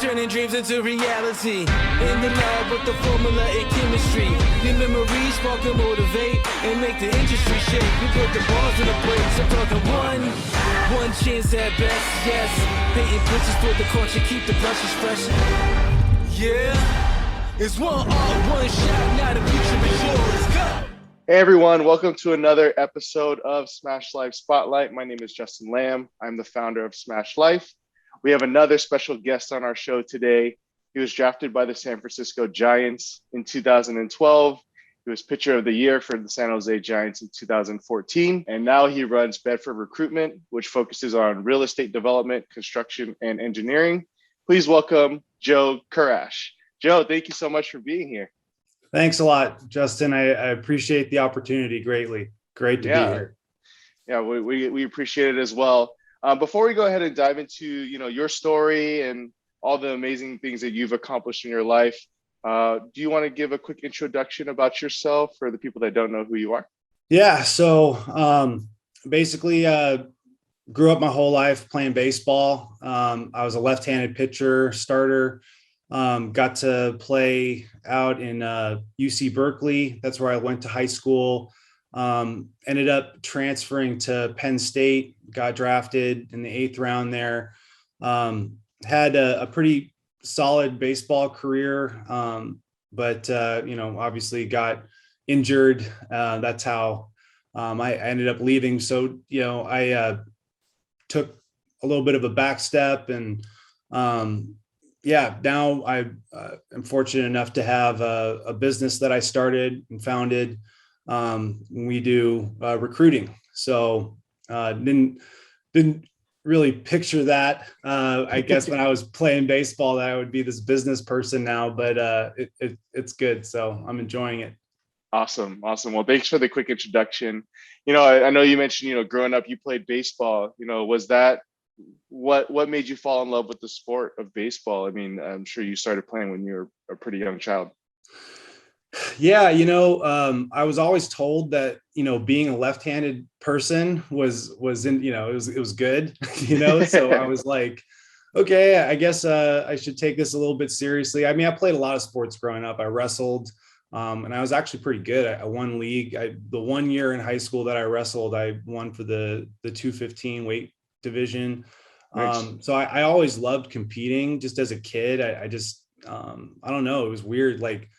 turning dreams into reality. In the lab with the formula and chemistry. Your memories spark and motivate and make the industry shake. We put the balls in the brakes. I'm talking one chance at best, yes. Painting pictures for the culture, keep the brushes fresh. Yeah, it's one all, one shot. Now the future is yours. Go. Hey everyone, welcome to another episode of Smash Life Spotlight. My name is Justin Lamb. I'm the founder of Smash Life. We have another special guest on our show today. He was drafted by the San Francisco Giants in 2012. He was pitcher of the year for the San Jose Giants in 2014. And now he runs Bedford Recruitment, which focuses on real estate development, construction, and engineering. Please welcome Joe Kurrasch. Joe, thank you so much for being here. Thanks a lot, Justin. I appreciate the opportunity greatly. Great to be here. Yeah, we appreciate it as well. Before we go ahead and dive into your story and all the amazing things that you've accomplished in your life, do you want to give a quick introduction about yourself for the people that don't know who you are? Yeah. So basically, grew up my whole life playing baseball. I was a left-handed pitcher, starter. Got to play out in UC Berkeley. That's where I went to high school. Ended up transferring to Penn State, got drafted in the 8th round there. Had a pretty solid baseball career, but obviously got injured. That's how I ended up leaving. So, I took a little bit of a back step and now I am fortunate enough to have a business that I started and founded. We do recruiting. So didn't really picture that, I guess, when I was playing baseball, that I would be this business person now, but it's good. So I'm enjoying it. Awesome. Well, thanks for the quick introduction. I know you mentioned, growing up, you played baseball. Was that what made you fall in love with the sport of baseball? I mean, I'm sure you started playing when you were a pretty young child. Yeah, I was always told that, being a left-handed person was in, it was good, so I was like, okay, I guess I should take this a little bit seriously. I mean, I played a lot of sports growing up. I wrestled, and I was actually pretty good. I won league. The 1 year in high school that I wrestled, I won for the 215 weight division. Nice. So I always loved competing just as a kid. I just, I don't know. It was weird. Like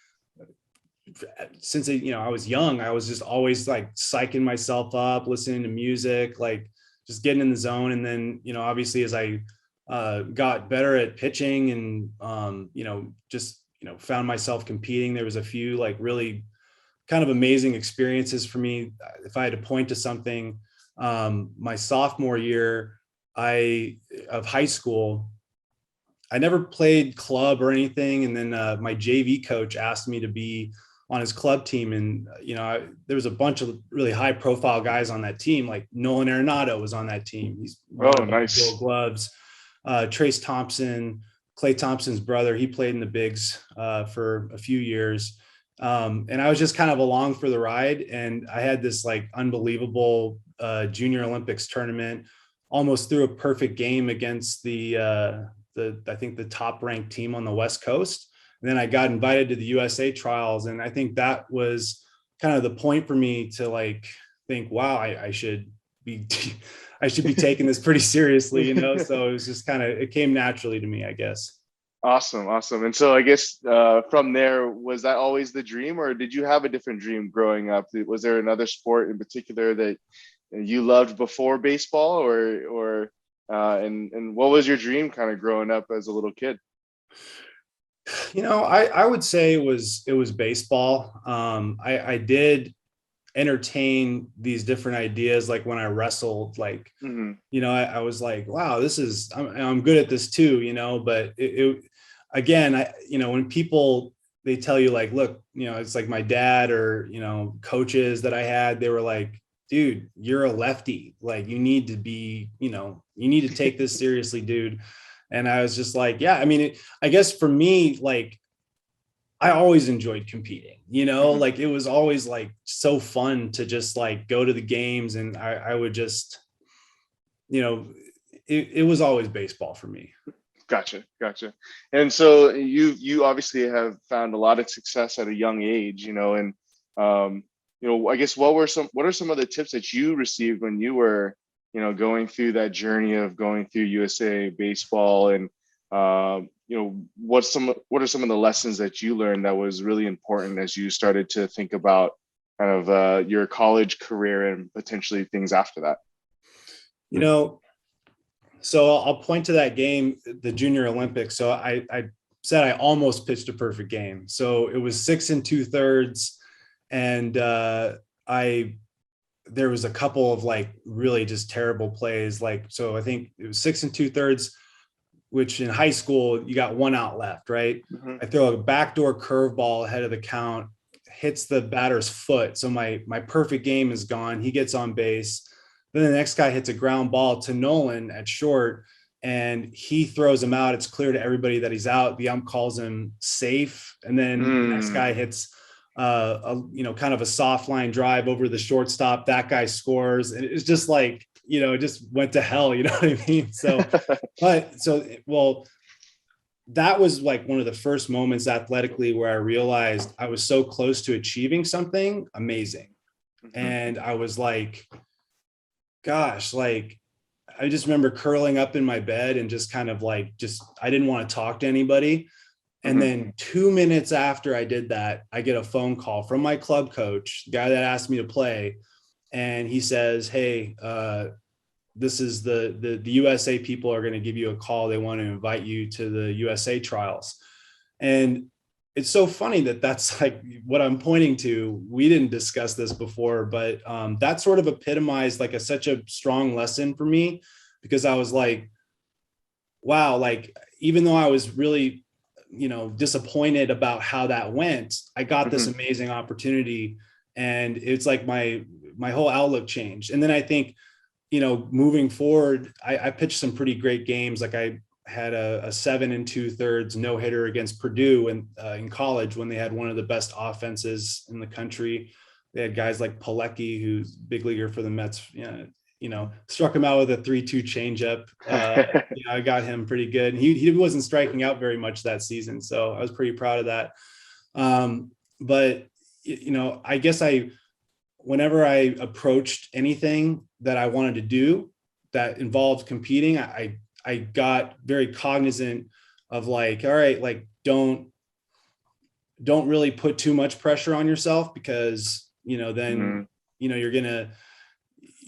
since, I was young, I was just always like psyching myself up, listening to music, like just getting in the zone. And then, obviously as I got better at pitching and, found myself competing, there was a few like really kind of amazing experiences for me. If I had to point to something, my sophomore year of high school, I never played club or anything. And then my JV coach asked me to be on his club team. And, there was a bunch of really high profile guys on that team. Like Nolan Arenado was on that team. He's nice. Gold Gloves. Trace Thompson, Clay Thompson's brother, he played in the bigs for a few years. And I was just kind of along for the ride. And I had this like unbelievable Junior Olympics tournament, almost threw a perfect game against I think the top ranked team on the West Coast. And then I got invited to the USA trials. And I think that was kind of the point for me to like think, wow, I should be taking this pretty seriously, so it was just it came naturally to me, I guess. Awesome. And so I guess from there, was that always the dream, or did you have a different dream growing up? Was there another sport in particular that you loved before baseball, or what was your dream kind of growing up as a little kid? I would say it was baseball. I did entertain these different ideas. Like when I wrestled, like, I was like, wow, I'm good at this too, but again, when people, they tell you like, look, it's like my dad or, coaches that I had, they were like, dude, you're a lefty. Like you need to take this seriously, dude. And I was just like, yeah, I mean, I guess for me, like, I always enjoyed competing, like it was always like so fun to just like go to the games. And I would just, it was always baseball for me. Gotcha. And so you obviously have found a lot of success at a young age, and I guess what are some of the tips that you received when you were, going through that journey of going through USA baseball, and what are some of the lessons that you learned that was really important as you started to think about kind of your college career and potentially things after that? So I'll point to that game, the Junior Olympics. So I said I almost pitched a perfect game. So it was 6 2/3, and there was a couple of like really just terrible plays. So I think it was 6 2/3, which in high school you got 1 out left, right? Mm-hmm. I throw a backdoor curveball ahead of the count, hits the batter's foot. So my perfect game is gone. He gets on base. Then the next guy hits a ground ball to Nolan at short, and he throws him out. It's clear to everybody that he's out. The ump calls him safe. And then the next guy hits kind of a soft line drive over the shortstop. That guy scores. And it's just like, it just went to hell. You know what I mean? So, that was like one of the first moments athletically where I realized I was so close to achieving something amazing. Mm-hmm. And I was like, gosh, like, I just remember curling up in my bed and just kind of like, I didn't want to talk to anybody. And then 2 minutes after I did that, I get a phone call from my club coach, the guy that asked me to play. And he says, hey, this is the USA people are going to give you a call. They want to invite you to the USA trials. And it's so funny that that's like what I'm pointing to. We didn't discuss this before, but that sort of epitomized like such a strong lesson for me, because I was like, wow, like, even though I was really, disappointed about how that went, I got this amazing opportunity, and it's like my whole outlook changed. And then I think, moving forward, I pitched some pretty great games. Like I had a 7 2/3 no hitter against Purdue in college, when they had one of the best offenses in the country. They had guys like Pilecki, who's big leaguer for the Mets, struck him out with a 3-2 changeup. I got him pretty good. And he wasn't striking out very much that season, so I was pretty proud of that. But I guess whenever I approached anything that I wanted to do that involved competing, I got very cognizant of like, all right, like, don't really put too much pressure on yourself, because, then, you're going to,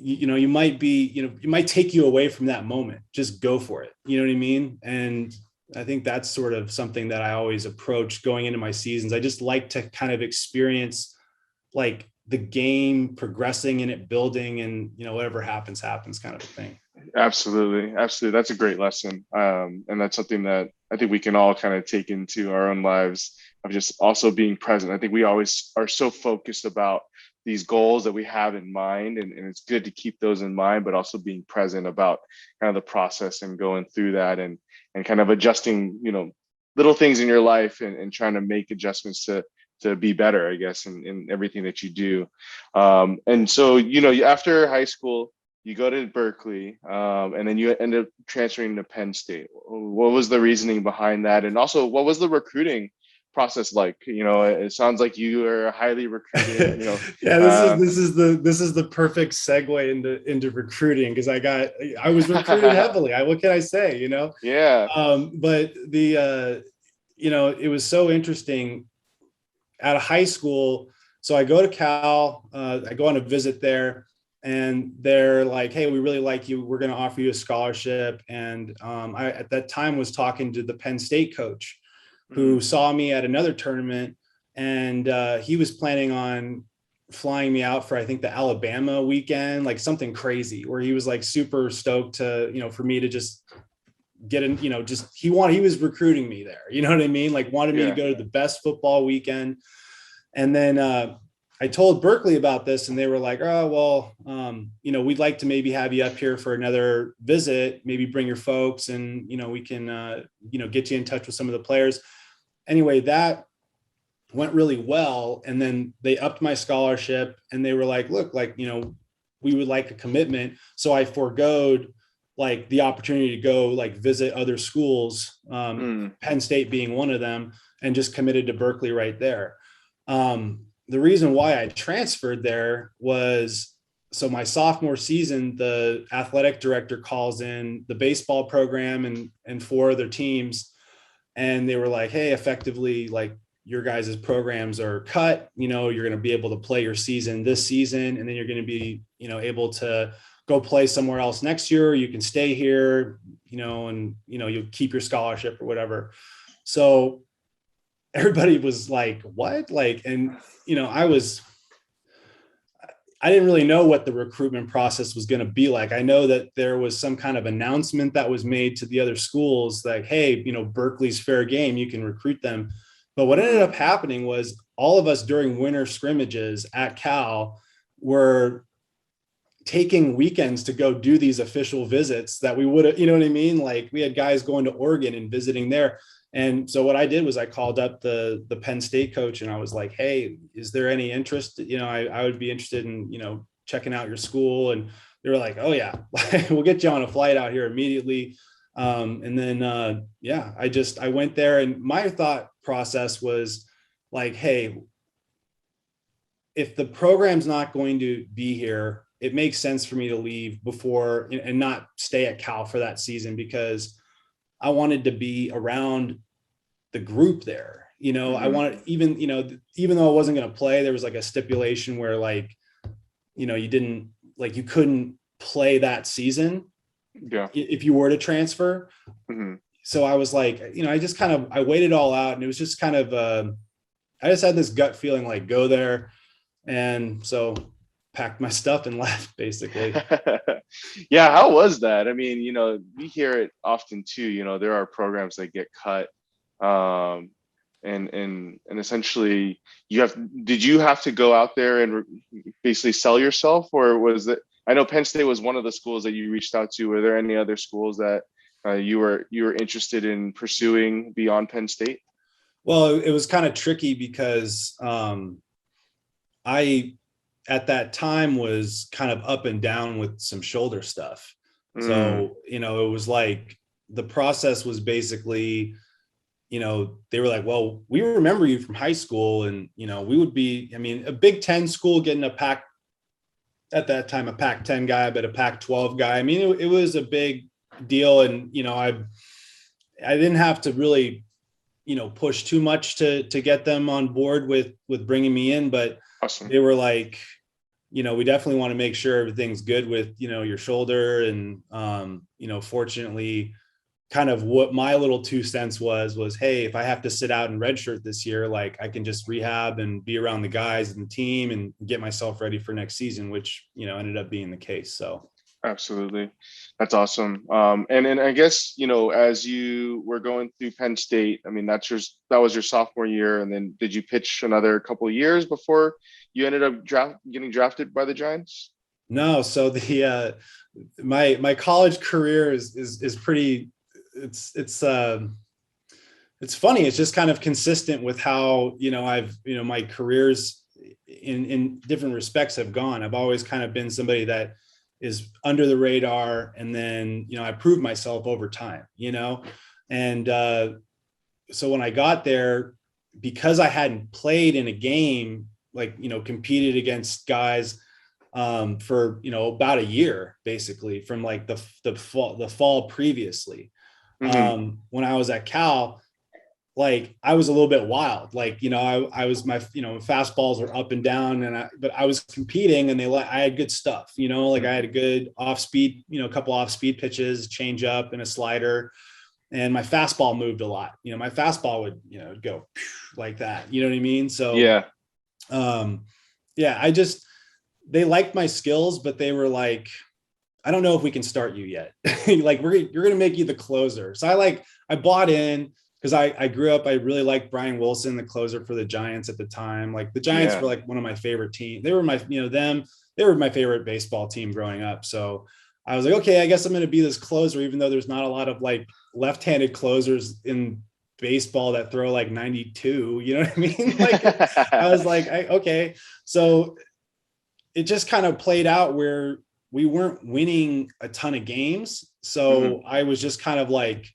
you might be, it might take you away from that moment. Just go for it. You know what I mean? And I think that's sort of something that I always approach going into my seasons. I just like to kind of experience like the game progressing and it building, and, whatever happens kind of a thing. Absolutely. That's a great lesson. And that's something that I think we can all kind of take into our own lives, of just also being present. I think we always are so focused about these goals that we have in mind, and it's good to keep those in mind, but also being present about kind of the process and going through that, and kind of adjusting, little things in your life, and trying to make adjustments to be better, I guess, in everything that you do. And so, after high school, you go to Berkeley, and then you end up transferring to Penn State. What was the reasoning behind that? And also, what was the recruiting process like? It sounds like you are highly recruited. Yeah, this is the perfect segue into recruiting, because I was recruited heavily. What can I say? Yeah. But it was so interesting out of high school. So I go to Cal, I go on a visit there, and they're like, hey, we really like you. We're going to offer you a scholarship. And I, at that time, was talking to the Penn State coach, who saw me at another tournament, and he was planning on flying me out for, I think, the Alabama weekend, like something crazy, where he was like super stoked to, for me to just get in, he was recruiting me there. You know what I mean? Like, wanted me to go to the best football weekend. And then I told Berkeley about this, and they were like, oh, well, we'd like to maybe have you up here for another visit, maybe bring your folks, and, we can, get you in touch with some of the players. Anyway, that went really well. And then they upped my scholarship, and they were like, look, like, we would like a commitment. So I forgoed like the opportunity to go like visit other schools, Penn State being one of them, and just committed to Berkeley right there. The reason why I transferred there was, so my sophomore season, the athletic director calls in the baseball program and 4 other teams. And they were like, hey, effectively, like, your guys' programs are cut, you're going to be able to play your season this season. And then you're going to be, able to go play somewhere else next year. You can stay here, and, you'll keep your scholarship or whatever. So everybody was like, what? Like, and, I didn't really know what the recruitment process was going to be like. I know that there was some kind of announcement that was made to the other schools like, hey, Berkeley's fair game, you can recruit them. But what ended up happening was all of us during winter scrimmages at Cal were taking weekends to go do these official visits that we would have, what I mean? Like, we had guys going to Oregon and visiting there. And so what I did was I called up the Penn State coach and I was like, hey, is there any interest? I would be interested in, checking out your school. And they were like, oh yeah, we'll get you on a flight out here immediately. And then, I went there, and my thought process was like, hey, if the program's not going to be here, it makes sense for me to leave before and not stay at Cal for that season, because I wanted to be around the group there. I wanted, even though I wasn't going to play, there was like a stipulation where like, you couldn't play that season if you were to transfer. So I was like, I waited all out, and it was just kind of, I just had this gut feeling like, go there. And so packed my stuff and left, basically. Yeah. How was that? I mean, we hear it often too, there are programs that get cut. And essentially did you have to go out there and basically sell yourself, or was it, I know Penn State was one of the schools that you reached out to. Were there any other schools that you were interested in pursuing beyond Penn State? Well, it was kind of tricky because I, at that time, was kind of up and down with some shoulder stuff. So, it was like the process was basically, they were like, well, we remember you from high school, and, we would be, a Big Ten school getting at that time, a Pac-10 guy, but a Pac-12 guy. It was a big deal. And, I didn't have to really, push too much to get them on board with bringing me in, but awesome. They were like, we definitely want to make sure everything's good with, your shoulder. And, fortunately, kind of what my little 2 cents was, hey, if I have to sit out and redshirt this year, like, I can just rehab and be around the guys and the team and get myself ready for next season, which, ended up being the case. So. Absolutely. That's awesome. And I guess, as you were going through Penn State, that was your sophomore year. And then did you pitch another couple of years before you ended up getting drafted by the Giants? No. So my college career is pretty, it's funny. It's just kind of consistent with how, my careers in different respects have gone. I've always kind of been somebody that is under the radar. And then, I proved myself over time, and so when I got there, because I hadn't played in a game, like, competed against guys for, about a year, basically, from like the fall previously. When I was at Cal, like, I was a little bit wild, like, I was my fastballs are up and down, but I was competing, and I had good stuff, like I had a good off speed, a couple off speed pitches, change up and a slider, and my fastball moved a lot. My fastball would, go like that, you know what I mean? So they liked my skills, but they were like, I don't know if we can start you yet. Like, you're going to make you the closer. So I bought in, because I grew up, I really liked Brian Wilson, the closer for the Giants at the time. Like, the Giants were like one of my favorite teams. They were they were my favorite baseball team growing up. So I was like, okay, I guess I'm going to be this closer, even though there's not a lot of like left-handed closers in baseball that throw like 92, you know what I mean? Like, I was like, okay. So it just kind of played out where, we weren't winning a ton of games. So I was just kind of like,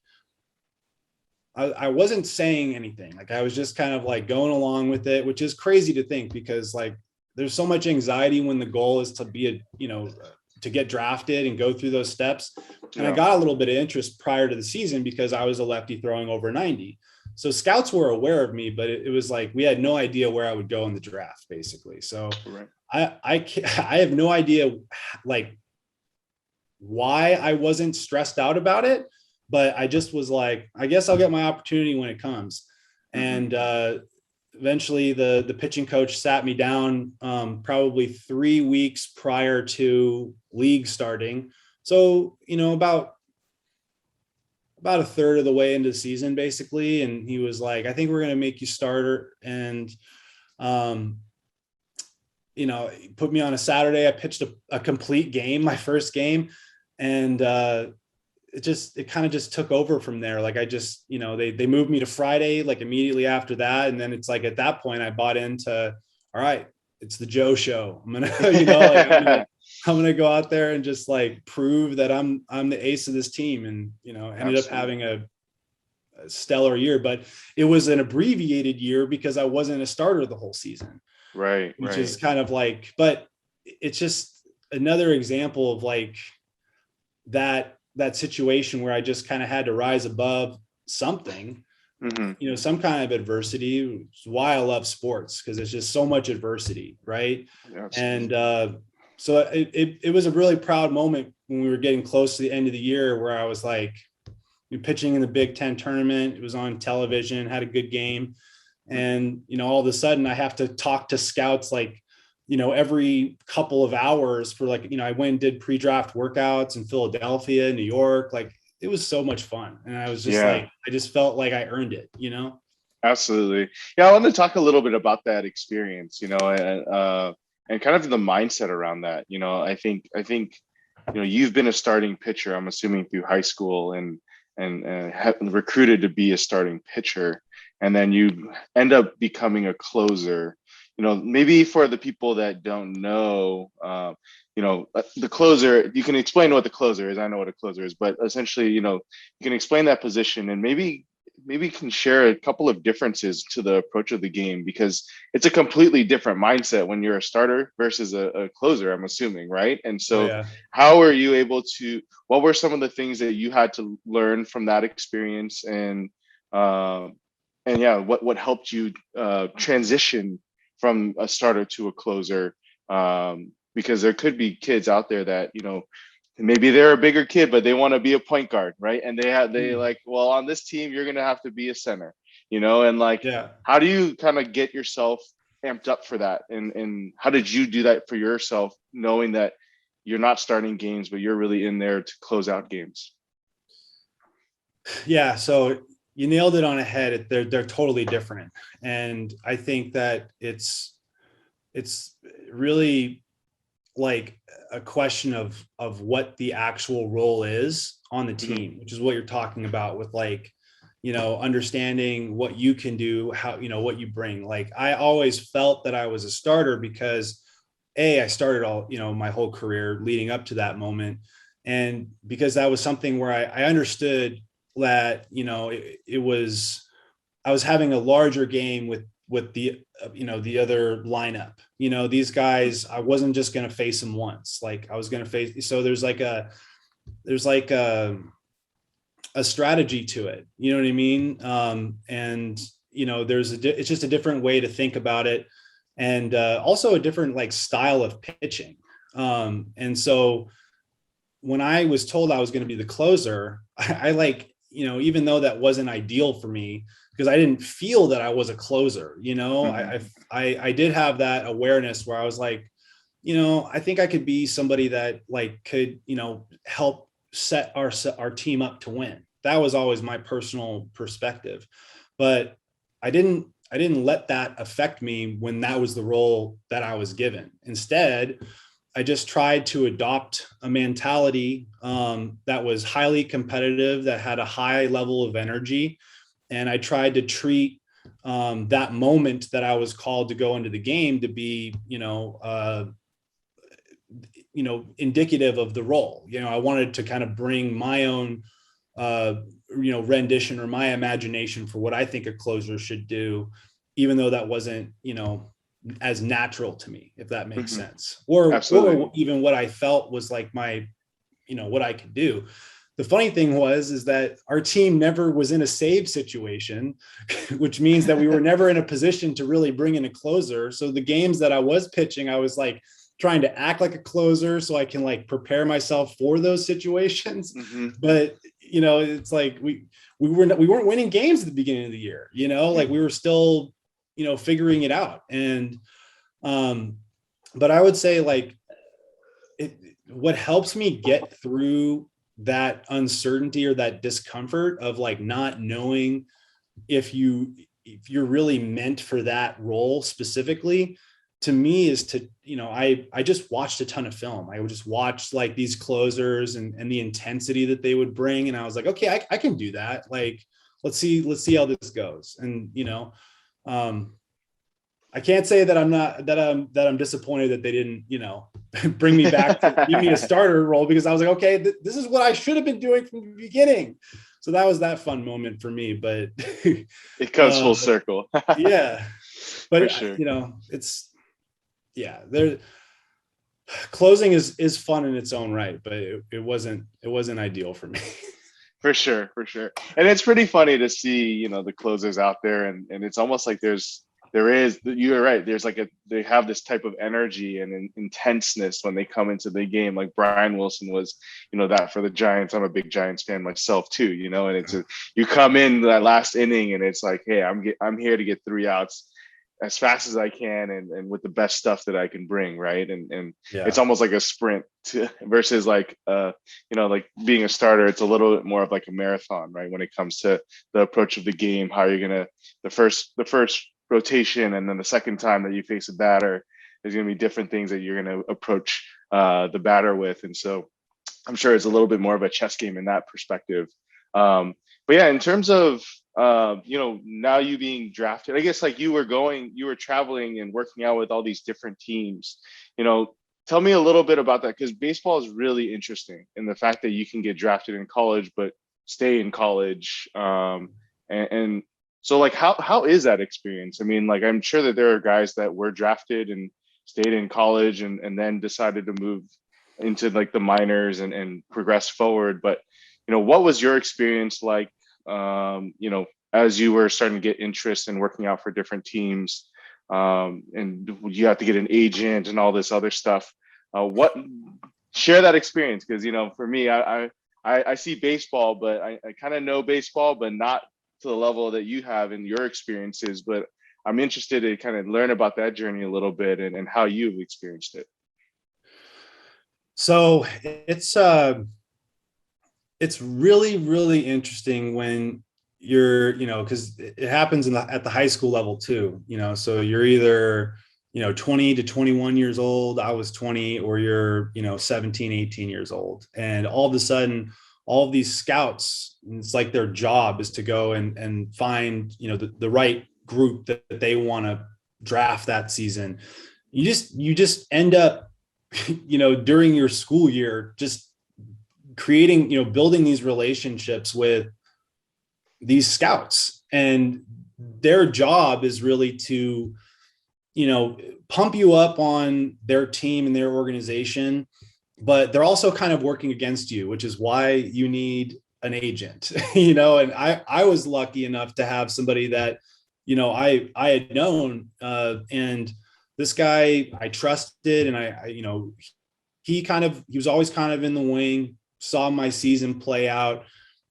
I wasn't saying anything. Like I was just kind of like going along with it, which is crazy to think because like there's so much anxiety when the goal is to be to get drafted and go through those steps. And I got a little bit of interest prior to the season because I was a lefty throwing over 90. So scouts were aware of me, but it was like, we had no idea where I would go in the draft basically. So I have no idea like why I wasn't stressed out about it. But I just was like, I guess I'll get my opportunity when it comes. And eventually the pitching coach sat me down probably 3 weeks prior to league starting. So, about a third of the way into the season, basically. And he was like, I think we're going to make you starter. And, he put me on a Saturday. I pitched a complete game, my first game. And, it kind of just took over from there. Like I just, they moved me to Friday, like immediately after that. And then it's like, at that point I bought into, all right, it's the Joe show. I'm going to, I'm going to go out there and just like prove that I'm the ace of this team. And, ended up having a stellar year, but it was an abbreviated year because I wasn't a starter the whole season. Right. Which is kind of like, but it's just another example of like that situation where I just kind of had to rise above something, some kind of adversity, which is why I love sports, because it's just so much adversity. Right. And so it was a really proud moment when we were getting close to the end of the year where I was like pitching in the Big Ten tournament. It was on television, had a good game. And, all of a sudden I have to talk to scouts like, every couple of hours for like, I went and did pre-draft workouts in Philadelphia, New York. Like it was so much fun. And I was just like, I just felt like I earned it, Absolutely. Yeah. I want to talk a little bit about that experience, and kind of the mindset around that. I think, you've been a starting pitcher, I'm assuming through high school and recruited to be a starting pitcher. And then you end up becoming a closer. Maybe for the people that don't know, the closer, you can explain what the closer is. I know what a closer is, but essentially, you can explain that position and maybe can share a couple of differences to the approach of the game, because it's a completely different mindset when you're a starter versus a closer, I'm assuming, right? And so how are you able to, what were some of the things that you had to learn from that experience? And what helped you transition from a starter to a closer, because there could be kids out there that, maybe they're a bigger kid, but they want to be a point guard, right? And they like, well, on this team, you're going to have to be a center, and like, how do you kind of get yourself amped up for that? And how did you do that for yourself, knowing that you're not starting games, but you're really in there to close out games? Yeah. So you nailed it on the head. They're totally different. And I think that it's really like a question of what the actual role is on the team, which is what you're talking about with like, understanding what you can do, how, what you bring. Like I always felt that I was a starter because I started all, my whole career leading up to that moment. And because that was something where I understood that, I was having a larger game with the, the other lineup, these guys, I wasn't just going to face them once. Like I was going to face, so there's like a strategy to it. You know what I mean? And, it's just a different way to think about it. And also a different like style of pitching. And so when I was told I was going to be the closer, I like, even though that wasn't ideal for me, because I didn't feel that I was a closer, I did have that awareness where I was like, I think I could be somebody that like could, help set our team up to win. That was always my personal perspective, but I didn't let that affect me when that was the role that I was given. Instead, I just tried to adopt a mentality that was highly competitive, that had a high level of energy. And I tried to treat that moment that I was called to go into the game to be, indicative of the role. I wanted to kind of bring my own, rendition or my imagination for what I think a closer should do, even though that wasn't, as natural to me, if that makes sense, or even what I felt was like my, what I could do. The funny thing is that our team never was in a save situation, which means that we were never in a position to really bring in a closer. So the games that I was pitching, I was like trying to act like a closer so I can like prepare myself for those situations. But it's like we weren't winning games at the beginning of the year. Like we were still figuring it out. And but I would say like what helps me get through that uncertainty or that discomfort of like not knowing if you're really meant for that role specifically, to me is to, I just watched a ton of film. I would just watch like these closers and the intensity that they would bring. And I was like, okay, I can do that. Like, let's see how this goes. And, I can't say that I'm disappointed that they didn't, bring me back to give me a starter role, because I was like, okay, this is what I should have been doing from the beginning. So that was that fun moment for me, but it comes full circle. Yeah. But sure. Closing is fun in its own right, but it wasn't ideal for me. For sure. And it's pretty funny to see, the closers out there, and it's almost like you're right. There's like they have this type of energy and intenseness when they come into the game. Like Brian Wilson was, that for the Giants. I'm a big Giants fan myself too, and it's you come in that last inning and it's like, hey, I'm here to get 3 outs as fast as I can and with the best stuff that I can bring. Right. And It's almost like a sprint versus like, like being a starter, it's a little bit more of like a marathon, right? When it comes to the approach of the game, how you're going to, the first rotation, and then the second time that you face a batter, there's going to be different things that you're going to approach the batter with. And so I'm sure it's a little bit more of a chess game in that perspective. But yeah, in terms of, now you being drafted, I guess like you were traveling and working out with all these different teams, tell me a little bit about that, because baseball is really interesting in the fact that you can get drafted in college, but stay in college. And so like, how is that experience? I mean, like, I'm sure that there are guys that were drafted and stayed in college and then decided to move into like the minors and progress forward. But, what was your experience like, as you were starting to get interest in working out for different teams, and you have to get an agent and all this other stuff? Share that experience. Because, for me, I see baseball, but I kind of know baseball, but not to the level that you have in your experiences. But I'm interested to kind of learn about that journey a little bit and how you've experienced it. So it's really, really interesting when you're, because it happens at the high school level too, so you're either, 20 to 21 years old. I was 20, or you're, 17, 18 years old. And all of a sudden, all of these scouts, it's like their job is to go and find, the right group that they want to draft that season. You just end up, during your school year, just creating, building these relationships with these scouts, and their job is really to, pump you up on their team and their organization, but they're also kind of working against you, which is why you need an agent, and I was lucky enough to have somebody that, I had known, and this guy I trusted, and he was always kind of in the wing, saw my season play out,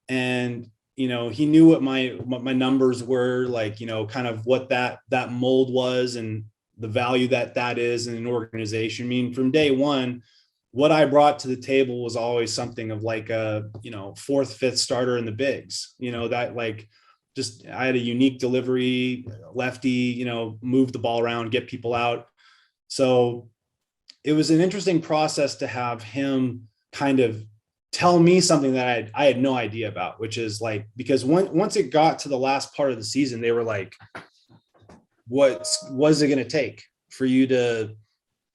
and, he knew what my numbers were, like, kind of what that mold was and the value that is in an organization. I mean, from day one, what I brought to the table was always something of like a, 4th, 5th starter in the bigs, that like, just, I had a unique delivery, lefty, move the ball around, get people out. So it was an interesting process to have him kind of tell me something that I had no idea about, which is like, because once it got to the last part of the season, they were like, what was it going to take for you to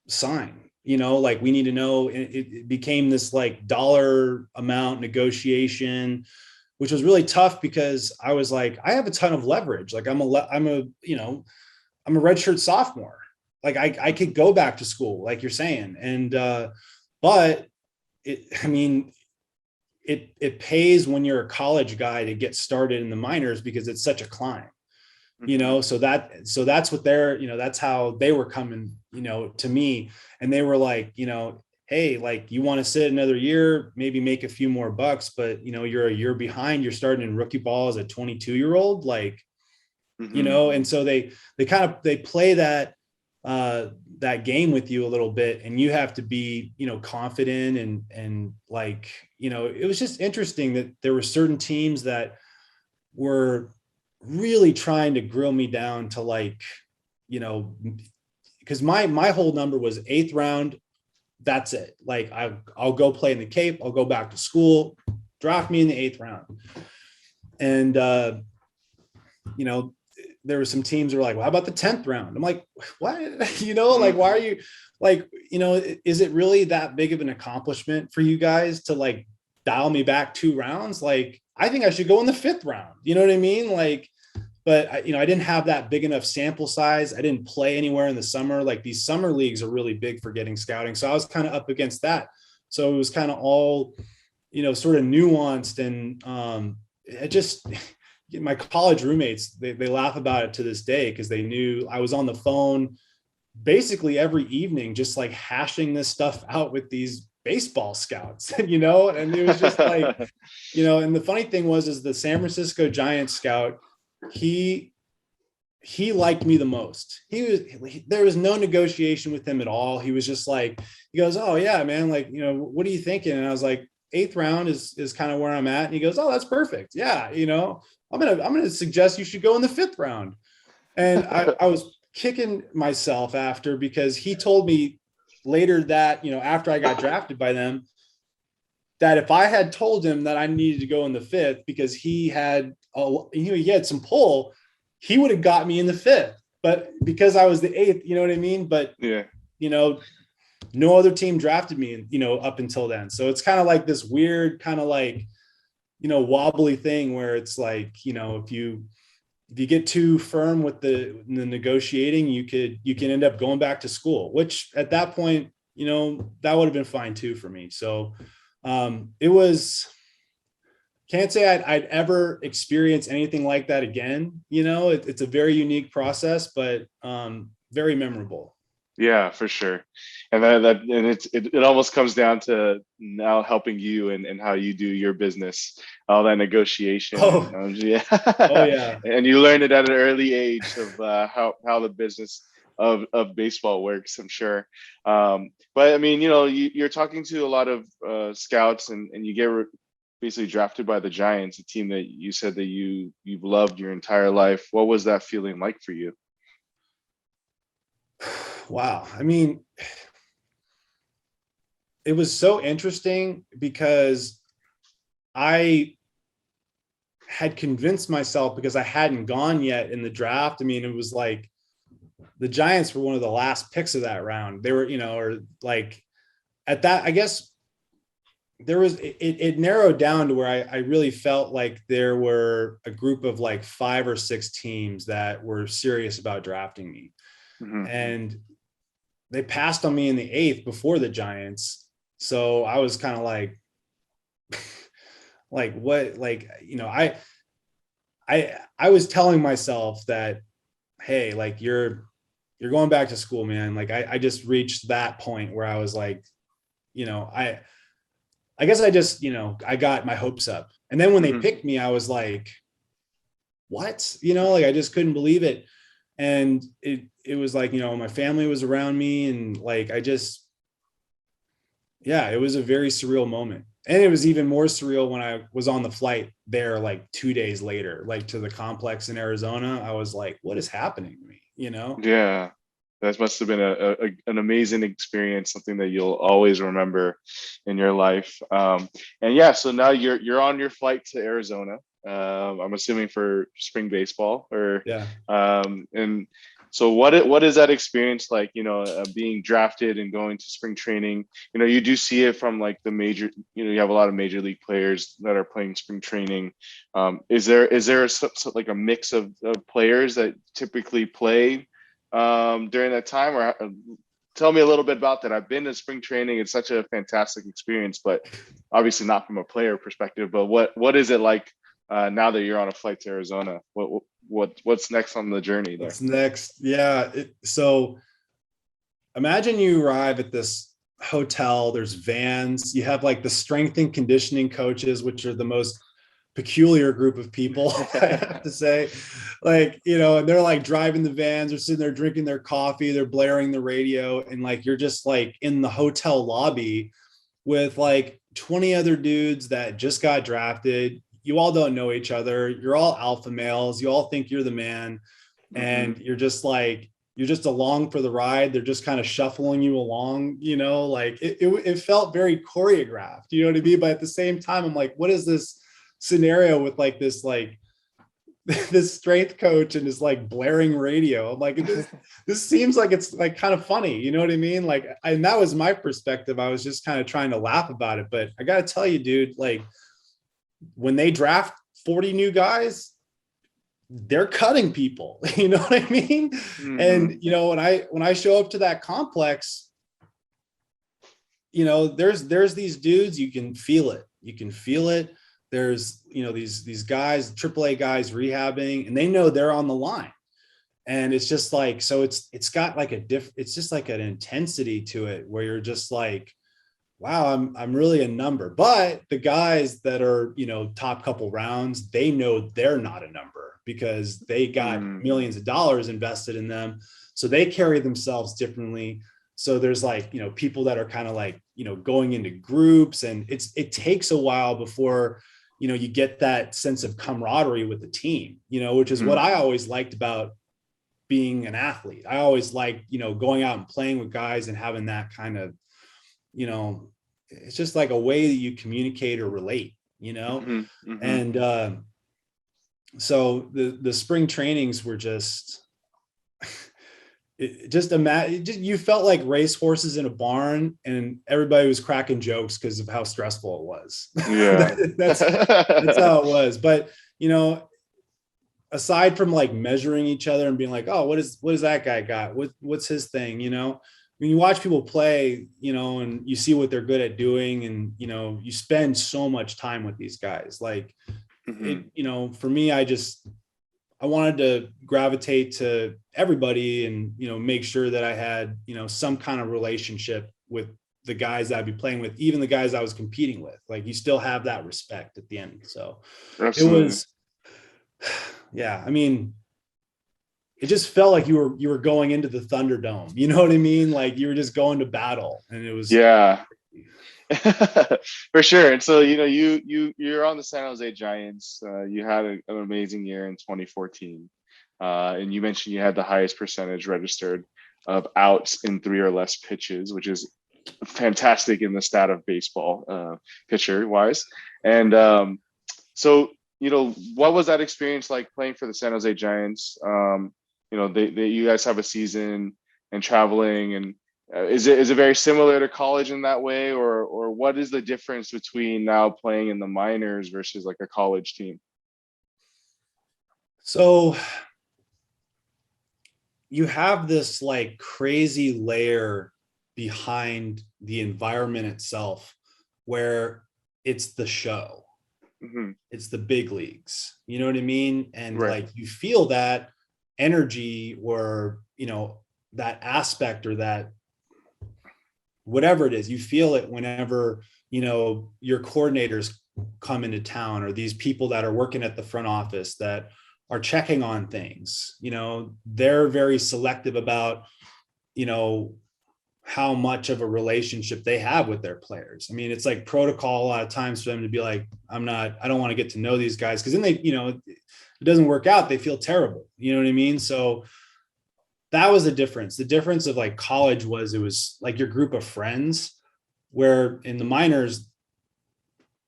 sign? like we need to know. It became this like dollar amount negotiation, which was really tough because I was like, I have a ton of leverage. Like I'm a redshirt sophomore. Like I could go back to school, like you're saying. And, but it pays when you're a college guy to get started in the minors because it's such a climb, so that's what that's how they were coming, to me. And they were like, hey, like you want to sit another year, maybe make a few more bucks, but you're a year behind, you're starting in rookie ball as a 22-year-old, like, and so they play that game with you a little bit, and you have to be, confident and like, it was just interesting that there were certain teams that were really trying to grill me down to like, because my whole number was 8th round. That's it. Like I'll go play in the Cape. I'll go back to school, draft me in the 8th round. And, there were some teams that were like, well, how about the 10th round? I'm like, what? Like, why are you like, is it really that big of an accomplishment for you guys to like dial me back 2 rounds? Like, I think I should go in the 5th round. You know what I mean? Like, but I didn't have that big enough sample size. I didn't play anywhere in the summer. Like these summer leagues are really big for getting scouting. So I was kind of up against that. So it was kind of all, sort of nuanced. And it just, my college roommates, they laugh about it to this day because they knew I was on the phone basically every evening, just like hashing this stuff out with these baseball scouts, and it was just like, and the funny thing is the San Francisco Giants scout, he liked me the most. There was no negotiation with him at all. He was just like, he goes, oh yeah, man. Like, what are you thinking? And I was like, 8th round is kind of where I'm at. And he goes, oh, that's perfect. Yeah. I'm going to suggest you should go in the 5th round. And I was kicking myself after, because he told me later that, after I got drafted by them, that if I had told him that I needed to go in the 5th because he had some pull, he would have got me in the 5th. But because I was the 8th, you know what I mean? But yeah, no other team drafted me, up until then. So it's kind of like this weird kind of like, wobbly thing where it's like, if you get too firm with the negotiating, you can end up going back to school, which at that point, that would have been fine too for me. So it was, can't say I'd ever experience anything like that again. It's a very unique process, but very memorable. Yeah, for sure. And it almost comes down to now helping you and how you do your business, all that negotiation. Oh yeah. And you learned it at an early age of how the business of baseball works, I'm sure. But I mean, you're talking to a lot of scouts, and you get basically drafted by the Giants, a team that you said that you've loved your entire life. What was that feeling like for you? Wow. I mean, it was so interesting because I had convinced myself, because I hadn't gone yet in the draft. I mean, it was like the Giants were one of the last picks of that round. They were, or like at that, I guess there was, it narrowed down to where I really felt like there were a group of like 5 or 6 teams that were serious about drafting me. Mm-hmm. And they passed on me in the 8th before the Giants. So I was kind of like, what, like, I was telling myself that, hey, like you're going back to school, man. Like I just reached that point where I was like, I guess I just, I got my hopes up. And then when they picked me, I was like, what, like I just couldn't believe it. And it was like, my family was around me, and like, it was a very surreal moment. And it was even more surreal when I was on the flight there, like 2 days later, like to the complex in Arizona. I was like, what is happening to me? Yeah, that must have been an amazing experience, something that you'll always remember in your life. And yeah, so now you're on your flight to Arizona. I'm assuming for spring baseball, or yeah. And So what is that experience like, being drafted and going to spring training? You do see it from like the major, you have a lot of major league players that are playing spring training. Is there like a mix of players that typically play during that time? Or tell me a little bit about that. I've been to spring training. It's such a fantastic experience, but obviously not from a player perspective. But what is it like now that you're on a flight to Arizona? What's next on the journey there? What's next? Yeah. So imagine you arrive at this hotel, there's vans, you have like the strength and conditioning coaches, which are the most peculiar group of people, I have to say. Like, and they're like driving the vans, they're sitting there drinking their coffee, they're blaring the radio, and like you're just like in the hotel lobby with like 20 other dudes that just got drafted. You all don't know each other. You're all alpha males. You all think you're the man. And you're just along for the ride. They're just kind of shuffling you along, like it felt very choreographed, you know what I mean? But at the same time, I'm like, what is this scenario with like this, like this strength coach and this like blaring radio? I'm like, this seems like it's like kind of funny, you know what I mean? Like, and that was my perspective. I was just kind of trying to laugh about it, but I got to tell you, dude, like when they draft 40 new guys, they're cutting people, you know what I mean? And, when I show up to that complex, there's these dudes, you can feel it. There's, these guys, AAA guys rehabbing, and they know they're on the line. And it's just like, so it's got like it's just like an intensity to it where you're just like, wow, I'm really a number. But the guys that are, top couple rounds, they know they're not a number because they got millions of dollars invested in them. So they carry themselves differently. So there's like, people that are kind of like, going into groups, and it takes a while before, you get that sense of camaraderie with the team, which is what I always liked about being an athlete. I always liked, going out and playing with guys and having that kind of, it's just like a way that you communicate or relate, and so the spring trainings were just you felt like race horses in a barn, and everybody was cracking jokes because of how stressful it was. Yeah. that's how it was. But aside from like measuring each other and being like, oh, what is that guy got, what's his thing, when you watch people play, and you see what they're good at doing, and, you spend so much time with these guys. Like, for me, I wanted to gravitate to everybody and, make sure that I had, some kind of relationship with the guys that I'd be playing with, even the guys I was competing with. Like, you still have that respect at the end. So Absolutely. It was, yeah, I mean, it just felt like you were going into the Thunderdome. You know what I mean? Like you were just going to battle, and it was for sure. And so you're on the San Jose Giants. You had an amazing year in 2014, and you mentioned you had the highest percentage registered of outs in 3 or less pitches, which is fantastic in the stat of baseball, pitcher wise. And so what was that experience like playing for the San Jose Giants? You guys have a season and traveling, and is it very similar to college in that way, or what is the difference between now playing in the minors versus like a college team? So you have this like crazy layer behind the environment itself where it's the show. It's the big leagues, you know what I mean? And right. Like you feel that energy, or that aspect, or that whatever it is, you feel it whenever your coordinators come into town, or these people that are working at the front office that are checking on things. They're very selective about how much of a relationship they have with their players. I mean, it's like protocol a lot of times for them to be like, I don't want to get to know these guys, because then they, it doesn't work out, they feel terrible. You know what I mean? So that was the difference. The difference of like college was, it was like your group of friends, where in the minors,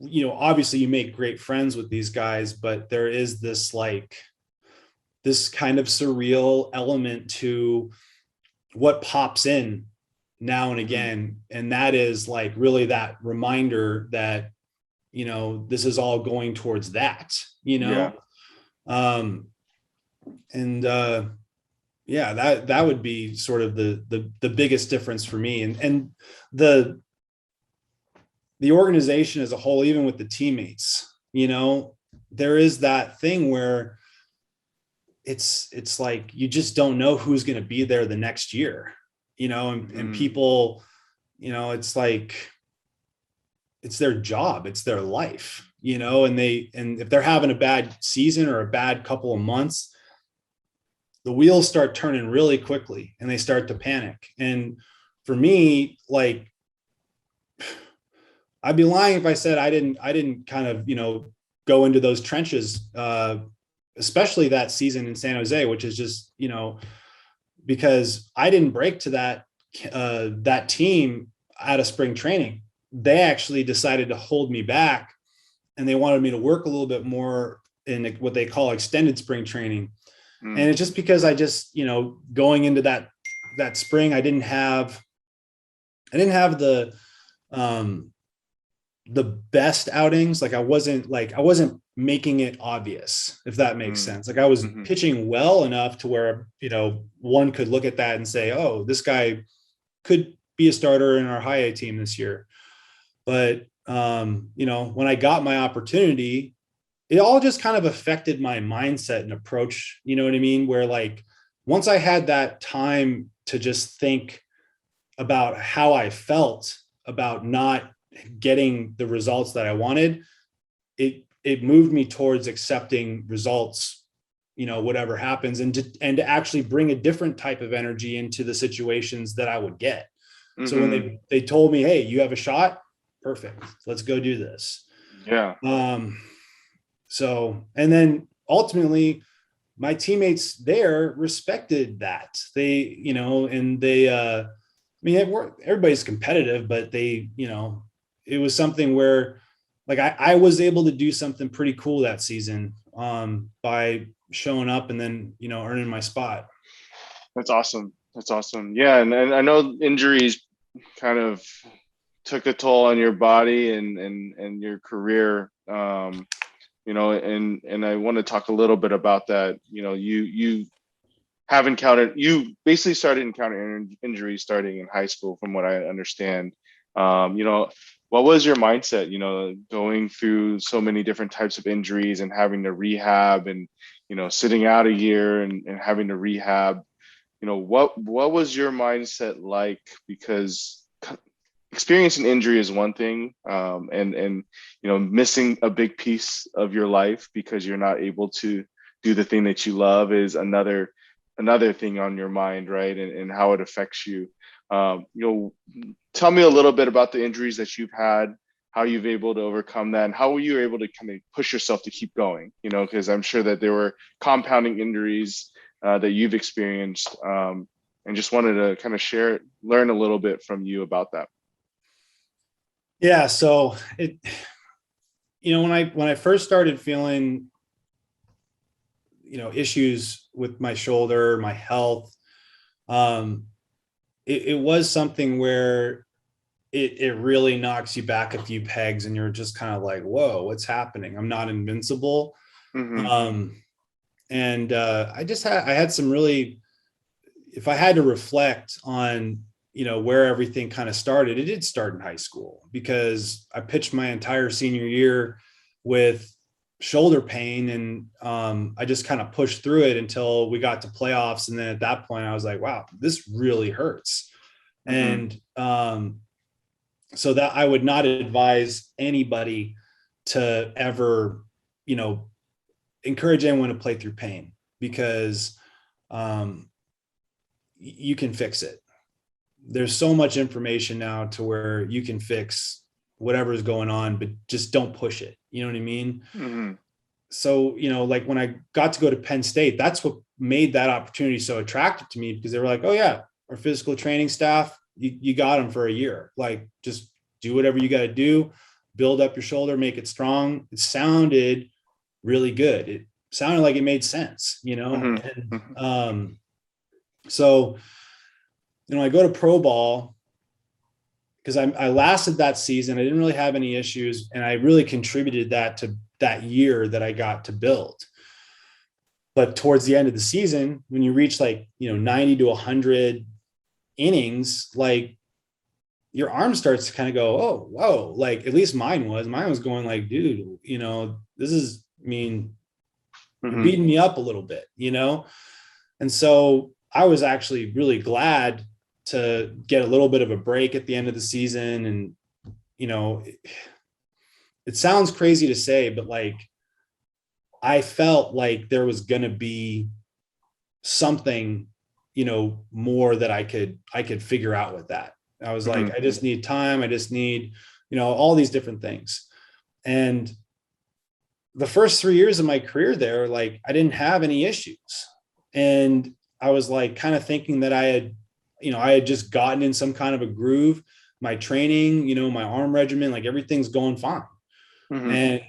obviously you make great friends with these guys, but there is this like, this kind of surreal element to what pops in now and again. And that is like really that reminder that, you know, this is all going towards that, you know? Yeah. Yeah, that would be sort of the biggest difference for me. And the organization as a whole, even with the teammates, you know, there is that thing where it's like, you just don't know who's going to be there the next year, you know, and people, you know, it's like, it's their job, it's their life, you know, and if they're having a bad season or a bad couple of months, the wheels start turning really quickly and they start to panic. And for me, like, I'd be lying if I said I didn't kind of, you know, go into those trenches, especially that season in San Jose, which is just, you know, because I didn't break to that team out of spring training. They actually decided to hold me back, and they wanted me to work a little bit more in what they call extended spring training. And it's just because I just, you know, going into that spring, I didn't have the best outings. Like I wasn't making it obvious, if that makes sense. Like I was pitching well enough to where, you know, one could look at that and say, oh, this guy could be a starter in our high A team this year. But, you know, when I got my opportunity, it all just kind of affected my mindset and approach. You know what I mean? Where like, once I had that time to just think about how I felt about not getting the results that I wanted, it moved me towards accepting results, you know, whatever happens, and to actually bring a different type of energy into the situations that I would get. So when they told me, hey, you have a shot, perfect, let's go do this. Yeah. So, and then ultimately my teammates there respected that. They, you know, and they, I mean, everybody's competitive, but they, you know, it was something where like I was able to do something pretty cool that season by showing up and then, you know, earning my spot. That's awesome. That's awesome. Yeah. And I know injuries kind of took a toll on your body and your career, you know, and I want to talk a little bit about that. You know, you basically started encountering injuries starting in high school, from what I understand. You know, what was your mindset, you know, going through so many different types of injuries and having to rehab and, you know, sitting out a year and having to rehab, you know, what was your mindset like? Because experiencing injury is one thing, and you know, missing a big piece of your life because you're not able to do the thing that you love is another thing on your mind, right? And how it affects you. You know, tell me a little bit about the injuries that you've had, how you've able to overcome that, and how were you able to kind of push yourself to keep going? You know, because I'm sure that there were compounding injuries that you've experienced, and just wanted to kind of learn a little bit from you about that. Yeah. So you know, when I first started feeling, you know, issues with my shoulder, my health, it was something where it really knocks you back a few pegs and you're just kind of like, whoa, what's happening? I'm not invincible. And I had some really, if I had to reflect on, you know, where everything kind of started, it did start in high school because I pitched my entire senior year with shoulder pain, and I just kind of pushed through it until we got to playoffs. And then at that point I was like, wow, this really hurts. And so that I would not advise anybody to ever, you know, encourage anyone to play through pain, because you can fix it. There's so much information now to where you can fix whatever's going on, but just don't push it. You know what I mean? So, you know, like when I got to go to Penn State, that's what made that opportunity so attractive to me, because they were like, oh yeah, our physical training staff, you got them for a year. Like, just do whatever you got to do, build up your shoulder, make it strong. It sounded really good. sounded like it made sense, Mm-hmm. And so, I go to pro ball because I lasted that season. I didn't really have any issues, and I really contributed that to that year that I got to build. But towards the end of the season, when you reach 90 to 100 innings, like your arm starts to kind of go, oh, whoa. Like at least mine was going like, dude, this is, you're beating me up a little bit, And so I was actually really glad to get a little bit of a break at the end of the season. And, it sounds crazy to say, but I felt like there was going to be something, more that I could figure out with that. I was like, I just need time. I just need, all these different things. And the first 3 years of my career there, I didn't have any issues. And I was kind of thinking that I had just gotten in some kind of a groove, my training, my arm regimen, everything's going fine. And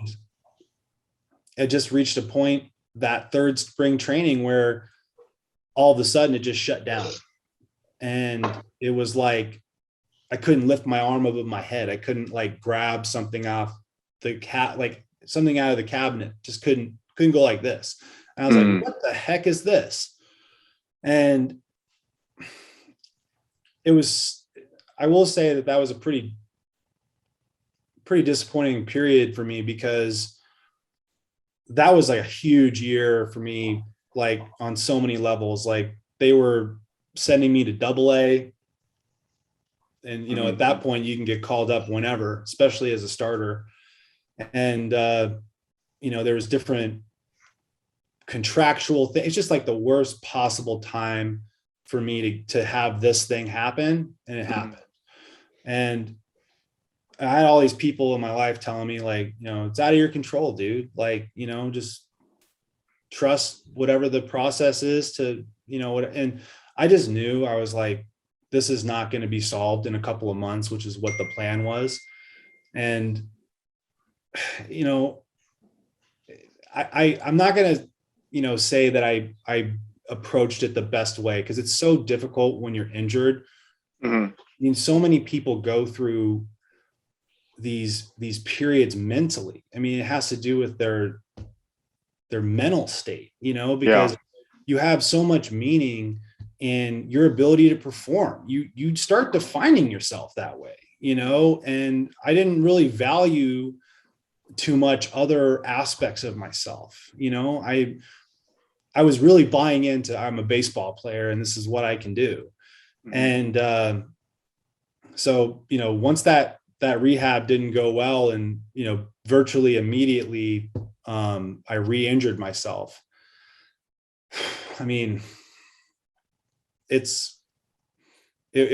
it just reached a point that third spring training where all of a sudden it just shut down. And it was like, I couldn't lift my arm above my head. I couldn't grab something off the something out of the cabinet, just couldn't go like this. And I was like, what the heck is this? And it was, I will say that was a pretty disappointing period for me, because that was a huge year for me, on so many levels. They were sending me to AA. And, at that point you can get called up whenever, especially as a starter. And, there was different contractual things. It's just the worst possible time for me to have this thing happen. And it happened. And I had all these people in my life telling me it's out of your control, dude. Just trust whatever the process is to, and I just knew, I was like, this is not going to be solved in a couple of months, which is what the plan was. And, I'm not going to, say that I approached it the best way, because it's so difficult when you're injured. So many people go through these periods mentally. It has to do with their mental state, because you have so much meaning in your ability to perform. You start defining yourself that way, and I didn't really value too much other aspects of myself. I was really buying into, I'm a baseball player and this is what I can do. And so, once that rehab didn't go well, and, virtually immediately, I re-injured myself. It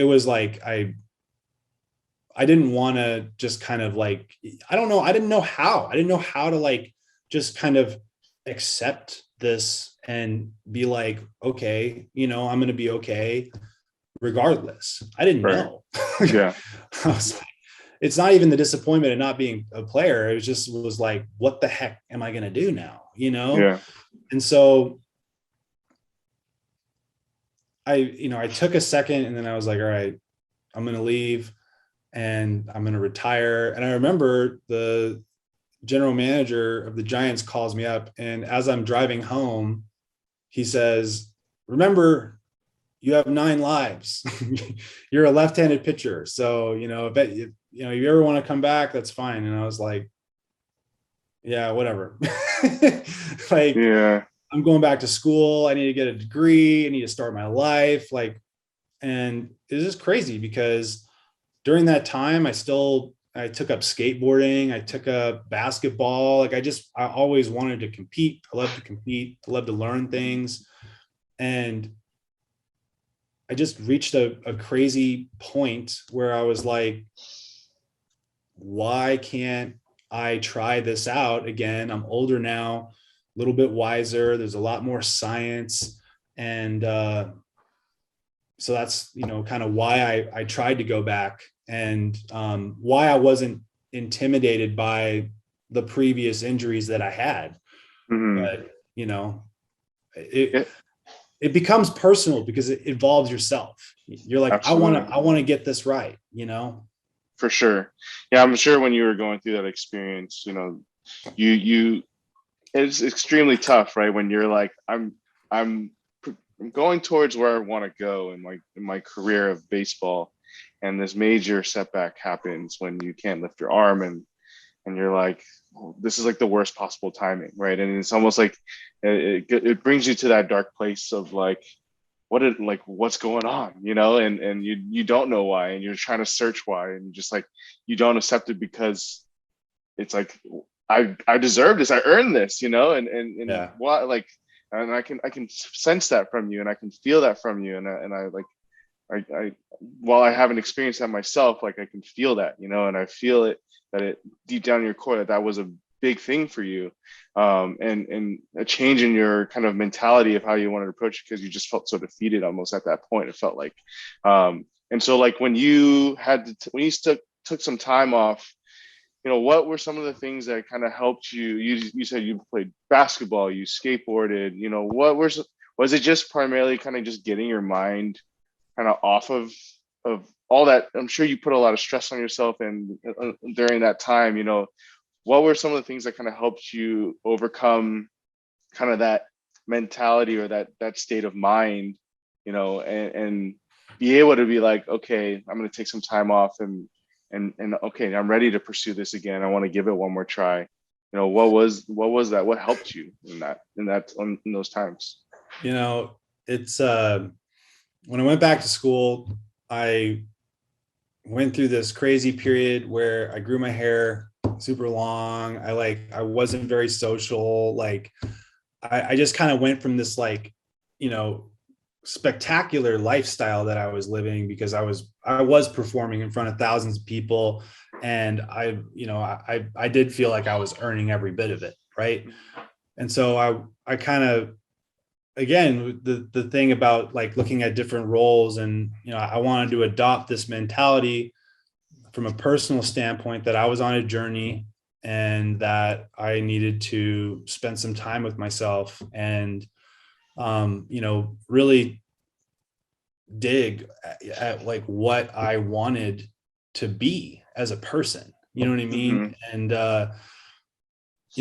was I didn't want to just kind of I didn't know how to just kind of accept this and be okay, I'm going to be okay regardless. I didn't know. Yeah. I was it's not even the disappointment of not being a player. It was what the heck am I going to do now? Yeah. And so I took a second, and then I was like, all right, I'm going to leave and I'm going to retire. And I remember the general manager of the Giants calls me up, and as I'm driving home, he says, remember, you have 9 lives. You're a left-handed pitcher. So, if you ever want to come back, that's fine. And I was like, yeah, whatever. Yeah. I'm going back to school. I need to get a degree. I need to start my life. And it's just crazy, because during that time, I took up skateboarding. I took up basketball. I always wanted to compete. I love to compete. I love to learn things. And I just reached a crazy point where I was like, why can't I try this out again? I'm older now, a little bit wiser. There's a lot more science. And so that's, kind of why I tried to go back, and why I wasn't intimidated by the previous injuries that I had. But you know, Yeah, it becomes personal because it involves yourself. You're like, absolutely. I want to get this right, you know? For sure. Yeah, I'm sure when you were going through that experience, you it's extremely tough, right? When you're like, I'm I'm going towards where I want to go in my career of baseball, and this major setback happens when you can't lift your arm, and you're like, oh, this is like the worst possible timing, right? And it's almost like it brings you to that dark place of like, what's going on, and you don't know why, and you're trying to search why, and just like you don't accept it because it's like I deserve this, I earned this, and Yeah. what, like, and I can sense that from you, and I can feel that from you, and I like I while I haven't experienced that myself, like I can feel that, and I feel it, that it deep down in your core that was a big thing for you, and a change in your kind of mentality of how you wanted to approach it, because you just felt so defeated almost at that point. It felt like, and so like when you when you took some time off, what were some of the things that kind of helped you? You said you played basketball, you skateboarded, was it just primarily kind of just getting your mind kind of off of all that? I'm sure you put a lot of stress on yourself, and during that time, what were some of the things that kind of helped you overcome kind of that mentality, or that state of mind, and be able to be like, okay, I'm going to take some time off, and okay, I'm ready to pursue this again. I want to give it one more try. What was that? What helped you in those times? You know, it's when I went back to school, I went through this crazy period where I grew my hair super long. I wasn't very social. Like I just kind of went from this like, spectacular lifestyle that I was living, because I was performing in front of thousands of people, and I did feel like I was earning every bit of it, right? And so I kind of, again, the thing about like looking at different roles, and I wanted to adopt this mentality from a personal standpoint, that I was on a journey and that I needed to spend some time with myself, and really dig at like what I wanted to be as a person. You know what I mean? Mm-hmm. And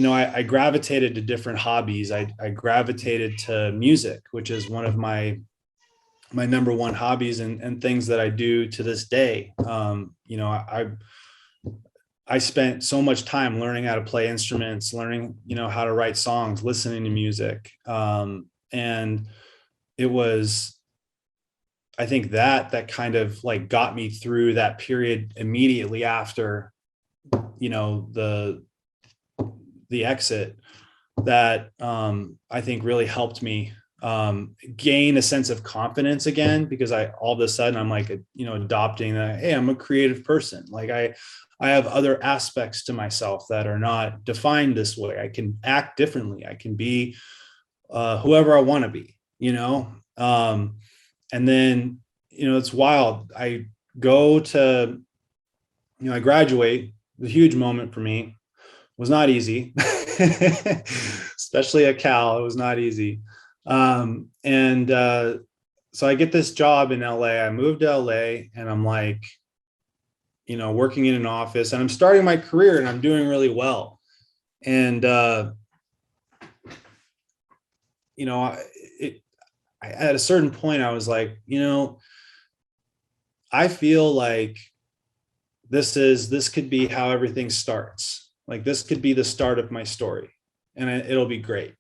I gravitated to different hobbies. I gravitated to music, which is one of my number one hobbies, and things that I do to this day. I spent so much time learning how to play instruments, learning, how to write songs, listening to music. And it was, I think that kind of like got me through that period immediately after, the exit, that I think really helped me gain a sense of confidence again, because all of a sudden I'm like, adopting that, hey, I'm a creative person. Like I have other aspects to myself that are not defined this way. I can act differently. I can be whoever I want to be, and then, it's wild. I go to, I graduate. The huge moment for me. It was not easy, especially at Cal. It was not easy. And so I get this job in LA. I moved to LA, and I'm like, working in an office, and I'm starting my career, and I'm doing really well. And, at a certain point, I was like, I feel like this could be how everything starts. Like this could be the start of my story, and it'll be great.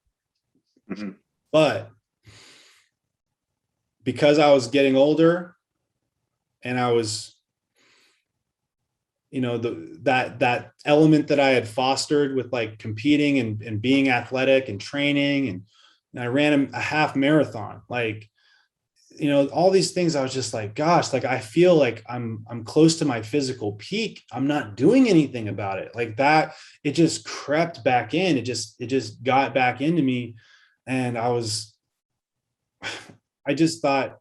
Mm-hmm. But because I was getting older, and I was, that element that I had fostered with like competing and being athletic and training, and I ran a half marathon, like, all these things. I was just like, gosh, like I feel like I'm close to my physical peak. I'm not doing anything about it. Like that, it just crept back in. It just got back into me. And I just thought,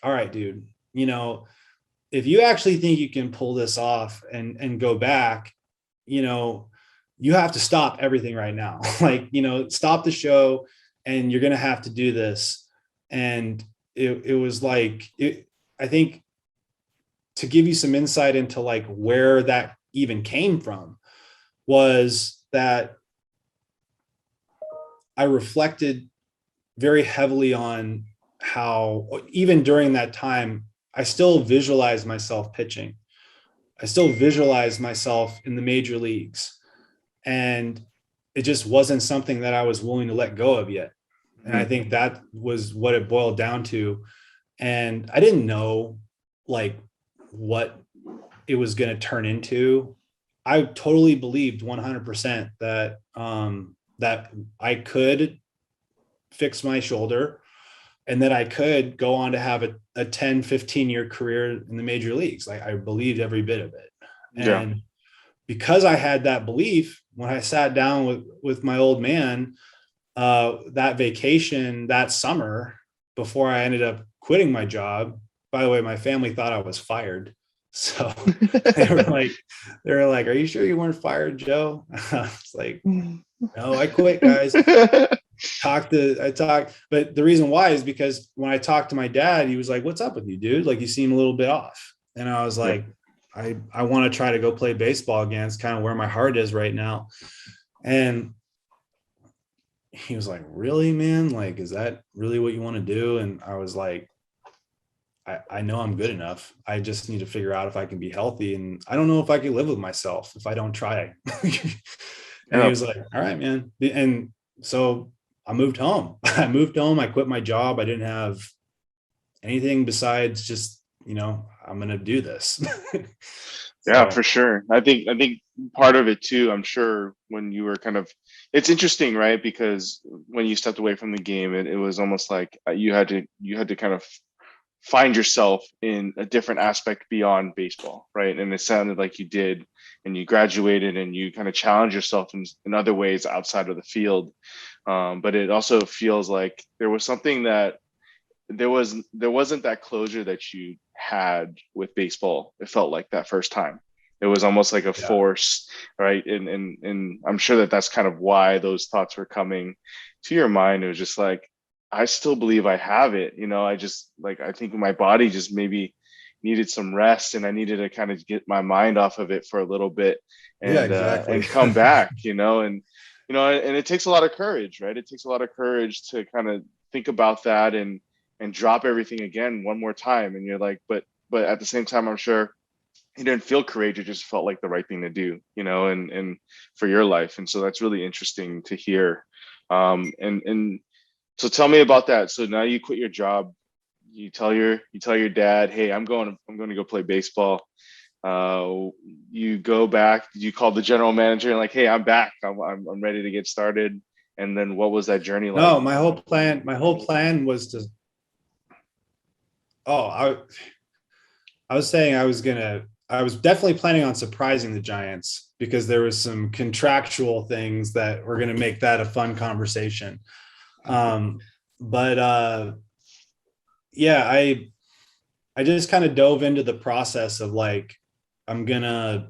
all right, dude, if you actually think you can pull this off and go back, you have to stop everything right now. Like, stop the show and you're going to have to do this. And it was like, I think, to give you some insight into like where that even came from, was that I reflected very heavily on how, even during that time, I still visualized myself pitching. I still visualized myself in the major leagues. And it just wasn't something that I was willing to let go of yet. And I think that was what it boiled down to. And I didn't know like what it was going to turn into. I totally believed 100% that, that I could fix my shoulder and that I could go on to have a 10, 15-year career in the major leagues. Like, I believed every bit of it. And because I had that belief, when I sat down with my old man, that vacation that summer, before I ended up quitting my job, by the way, my family thought I was fired. So they were like, are you sure you weren't fired, Joe? I was like, no, I quit, guys. I talked, but the reason why is because when I talked to my dad, he was like, what's up with you, dude? Like, you seem a little bit off. And I was like, I want to try to go play baseball again. It's kind of where my heart is right now. And he was like, really, man? Like, is that really what you want to do? And I was like, I know I'm good enough. I just need to figure out if I can be healthy. And I don't know if I can live with myself if I don't try. And he was like, all right, man. And so I moved home. I quit my job. I didn't have anything besides just, I'm going to do this. Yeah, for sure. I think part of it too, I'm sure when you were it's interesting, right? Because when you stepped away from the game, it was almost like you had to kind of find yourself in a different aspect beyond baseball, right? And it sounded like you did, and you graduated and you kind of challenged yourself in other ways outside of the field. But it also feels like there was something that there wasn't that closure that you had with baseball. It felt like that first time. It was almost like a force, right? And I'm sure that's kind of why those thoughts were coming to your mind. It was just like, I still believe I have it. I think my body just maybe needed some rest, and I needed to kind of get my mind off of it for a little bit and come back, and it takes a lot of courage, right? It takes a lot of courage to kind of think about that and drop everything again one more time. And you're like, but at the same time, I'm sure you didn't feel courageous, it just felt like the right thing to do, and for your life. And so that's really interesting to hear. And so tell me about that. So now you quit your job, you tell your dad, hey, I'm going to go play baseball. You go back, you call the general manager and like, hey, I'm back. I'm ready to get started. And then what was that journey like? No, my whole plan was to, I was saying I was definitely planning on surprising the Giants, because there was some contractual things that were going to make that a fun conversation. I just kind of dove into the process of like, I'm going to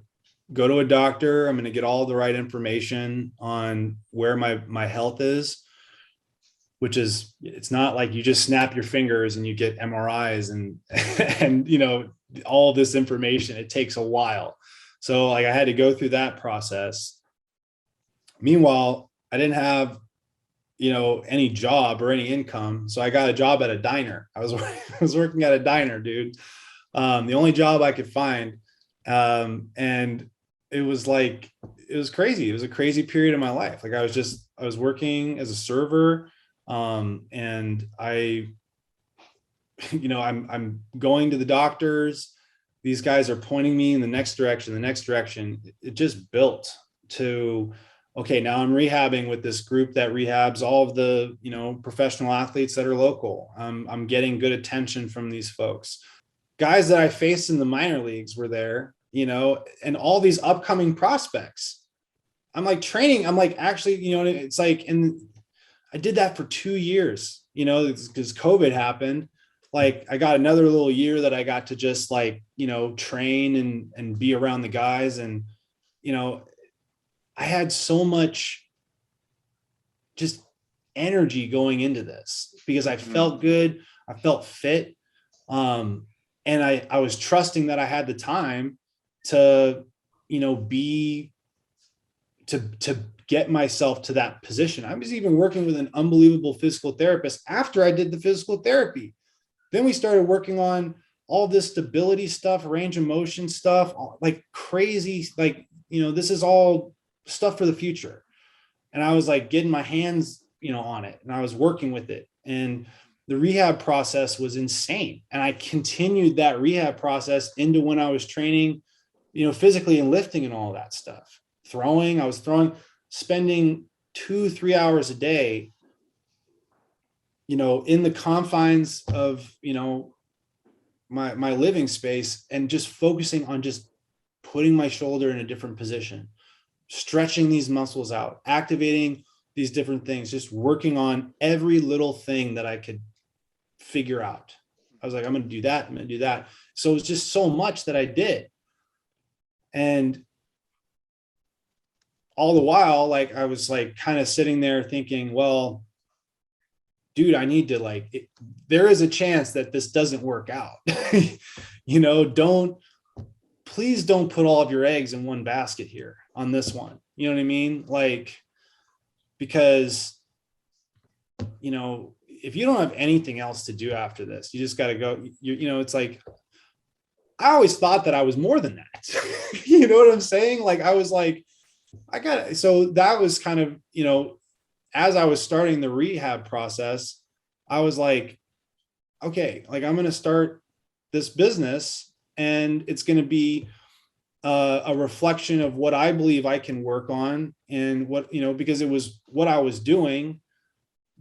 go to a doctor. I'm going to get all the right information on where my health is, which is, it's not like you just snap your fingers and you get MRIs and all this information. It takes a while. So like, I had to go through that process. Meanwhile, I didn't have, any job or any income. So I got a job at a diner. I was working at a diner, dude. The only job I could find. And it was crazy. It was a crazy period of my life. Like, I was working as a server. And I'm going to the doctors. These guys are pointing me in the next direction. It just built to, okay, now I'm rehabbing with this group that rehabs all of the, professional athletes that are local. I'm getting good attention from these folks. Guys that I faced in the minor leagues were there, and all these upcoming prospects. I'm like training. I'm like, actually, it's like, and I did that for 2 years, because COVID happened. Like, I got another little year that I got to just like, train and be around the guys. And, I had so much just energy going into this because I felt good. I felt fit. And I was trusting that I had the time to, to get myself to that position. I was even working with an unbelievable physical therapist after I did the physical therapy. Then we started working on all this stability stuff, range of motion stuff, like crazy, like, this is all stuff for the future. And I was like getting my hands, on it, and I was working with it. And the rehab process was insane. And I continued that rehab process into when I was training, physically and lifting and all that stuff. I was throwing, spending 2-3 hours a day, in the confines of, my living space, and just focusing on just putting my shoulder in a different position, stretching these muscles out, activating these different things, just working on every little thing that I could figure out. I was like, I'm going to do that. I'm going to do that. So it was just so much that I did. And all the while, like, I was like kind of sitting there thinking, well, dude, I need to there is a chance that this doesn't work out. Please don't put all of your eggs in one basket here on this one. You know what I mean? Because, if you don't have anything else to do after this, you just got to go, it's like, I always thought that I was more than that. You know what I'm saying? Like, I was like, so that was kind of, as I was starting the rehab process, I was like, okay, like, I'm going to start this business, and it's going to be a reflection of what I believe I can work on, and what, because it was what I was doing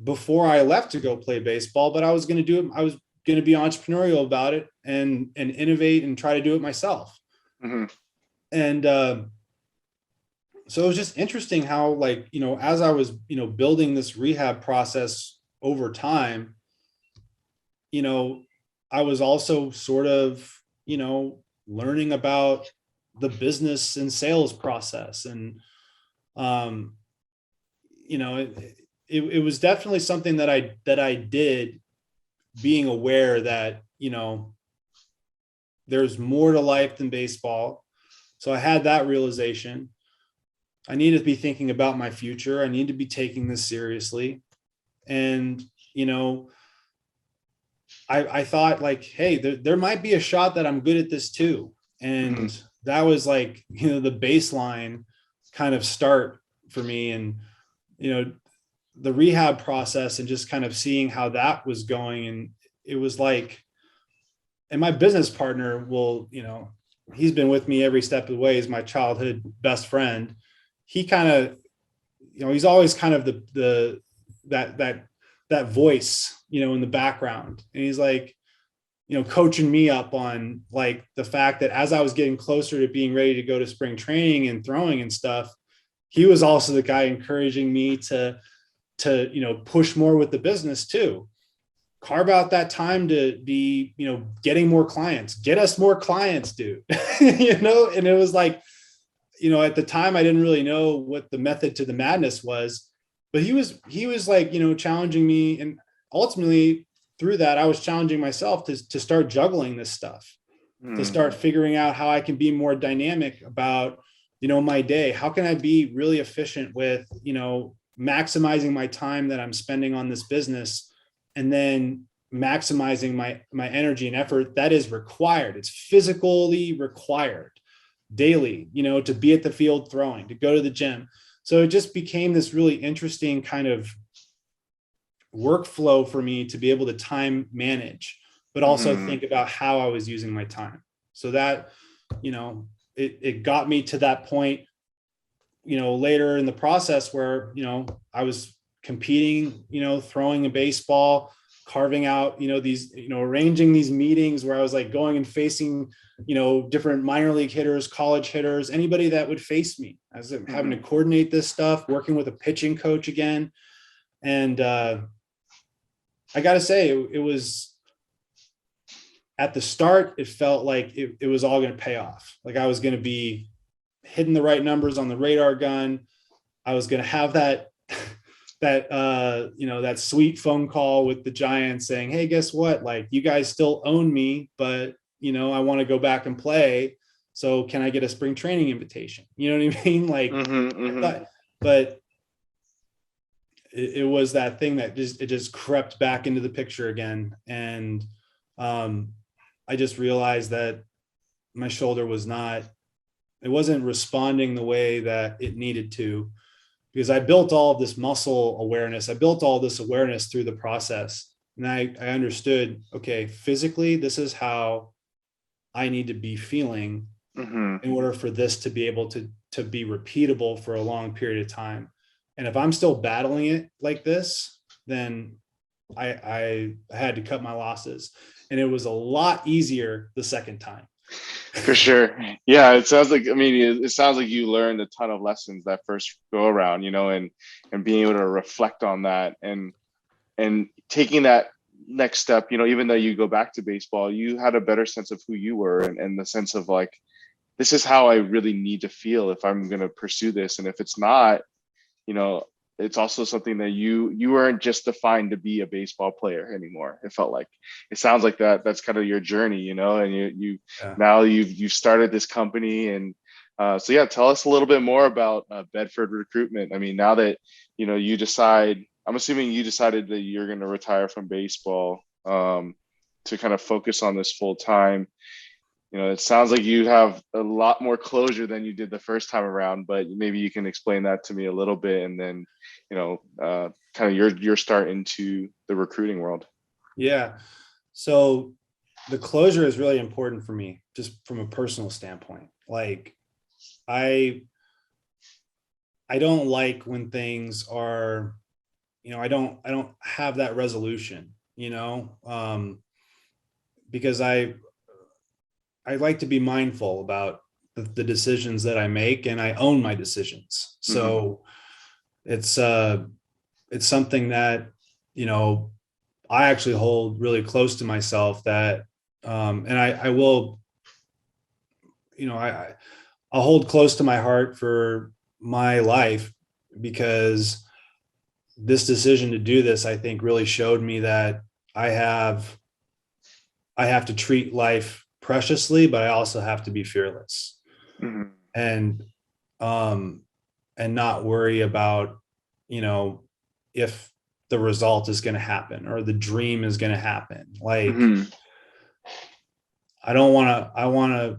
before I left to go play baseball, but I was going to do it. I was going to be entrepreneurial about it and innovate and try to do it myself. Mm-hmm. And so it was just interesting how, as I was, building this rehab process over time, I was also sort of, learning about the business and sales process. And, it was definitely something that I did, being aware that, there's more to life than baseball. So I had that realization. I need to be thinking about my future. I need to be taking this seriously. And, I thought, like, hey, there might be a shot that I'm good at this too. And that was like, the baseline kind of start for me. And, the rehab process, and just kind of seeing how that was going. And it was like, and my business partner will, he's been with me every step of the way. He's my childhood best friend. He kind of, he's always kind of that voice, in the background. And he's like, coaching me up on, like, the fact that as I was getting closer to being ready to go to spring training and throwing and stuff, he was also the guy encouraging me to push more with the business too. Carve out that time to be, getting more clients, get us more clients, dude. And it was like, at the time I didn't really know what the method to the madness was, but he was like, challenging me. And ultimately through that, I was challenging myself to start juggling this stuff, to start figuring out how I can be more dynamic about, my day. How can I be really efficient with, maximizing my time that I'm spending on this business, and then maximizing my energy and effort that is required. It's physically required daily, to be at the field throwing, to go to the gym. So it just became this really interesting kind of workflow for me to be able to time manage, but also think about how I was using my time. So that, it got me to that point, later in the process where, I was competing, throwing a baseball, carving out, these, arranging these meetings where I was like going and facing, different minor league hitters, college hitters, anybody that would face me. I was having to coordinate this stuff, working with a pitching coach again. And I got to say, it was, at the start, it felt like it was all going to pay off. Like I was going to be hitting the right numbers on the radar gun. I was going to have that sweet phone call with the Giants saying, hey, guess what? Like, you guys still own me, but I want to go back and play. So can I get a spring training invitation? You know what I mean? Like, I thought, but it was that thing that just crept back into the picture again. And I just realized that my shoulder wasn't responding the way that it needed to, because I built all of this muscle awareness. I built all this awareness through the process. And I understood, okay, physically, this is how I need to be feeling in order for this to be able to be repeatable for a long period of time. And if I'm still battling it like this, then I had to cut my losses. And it was a lot easier the second time. For sure. Yeah, it sounds like, it sounds like you learned a ton of lessons that first go around, and being able to reflect on that and taking that next step, even though you go back to baseball, you had a better sense of who you were and the sense of like, this is how I really need to feel if I'm going to pursue this. And if it's not, it's also something that you weren't just defined to be a baseball player anymore. It sounds like that's kind of your journey, and now you've started this company. And so yeah, tell us a little bit more about Bedford Recruitment. Now that, you decide, I'm assuming you decided that you're going to retire from baseball to kind of focus on this full time. It sounds like you have a lot more closure than you did the first time around, but maybe you can explain that to me a little bit, and then, kind of your start into the recruiting world. Yeah. So the closure is really important for me, just from a personal standpoint. Like, I don't like when things are, I don't have that resolution, because I like to be mindful about the decisions that I make, and I own my decisions. So it's something that, I actually hold really close to myself, that, and I will, I'll hold close to my heart for my life, because this decision to do this, I think, really showed me that I have to treat life preciously, but I also have to be fearless, and not worry about, if the result is going to happen or the dream is going to happen. Like, I don't want to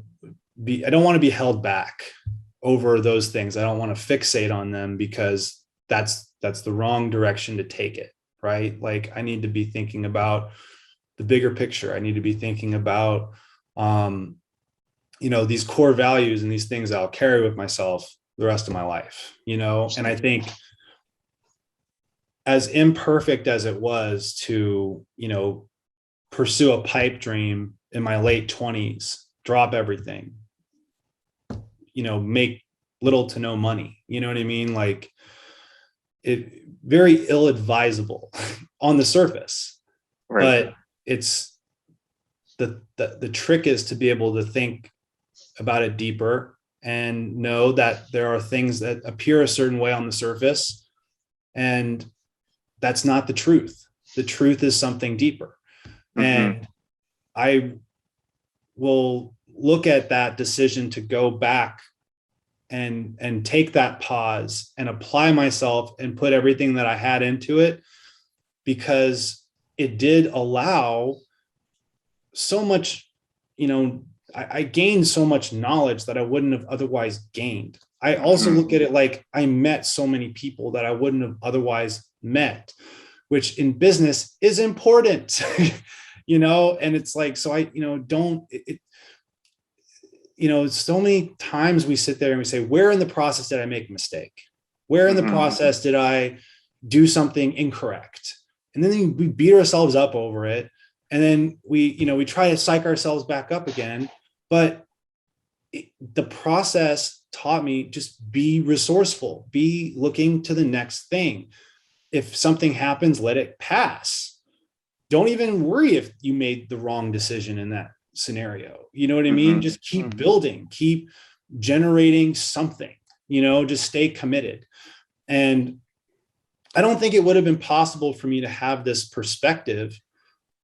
be held back over those things. I don't want to fixate on them, because that's the wrong direction to take it. Right. Like, I need to be thinking about the bigger picture. I need to be thinking about, these core values and these things I'll carry with myself the rest of my life, and I think, as imperfect as it was to, pursue a pipe dream in my late 20s, drop everything, make little to no money, you know what I mean? Like, it very ill-advisable on the surface, right. But it's the trick is to be able to think about it deeper and know that there are things that appear a certain way on the surface, and that's not the truth. The truth is something deeper. And I will look at that decision to go back and take that pause and apply myself and put everything that I had into it, because it did allow so much, I gained so much knowledge that I wouldn't have otherwise gained. I also look at it like I met so many people that I wouldn't have otherwise met, which in business is important, and it's like, so I, so many times we sit there and we say, where in the process did I make a mistake? Where in the process did I do something incorrect? And then we beat ourselves up over it. And then we try to psych ourselves back up again. But the process taught me, just be resourceful, be looking to the next thing. If something happens, let it pass. Don't even worry if you made the wrong decision in that scenario. You know what I mean? Just keep building, keep generating something, just stay committed. And I don't think it would have been possible for me to have this perspective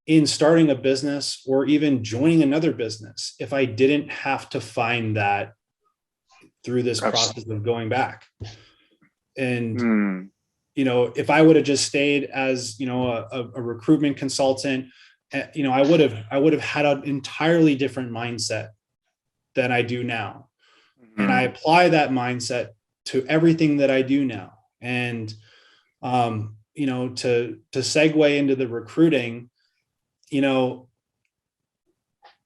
in starting a business or even joining another business if I didn't have to find that through this process of going back. And, if I would have just stayed as, a recruitment consultant, I would have had an entirely different mindset than I do now. And I apply that mindset to everything that I do now. And, to segue into the recruiting, it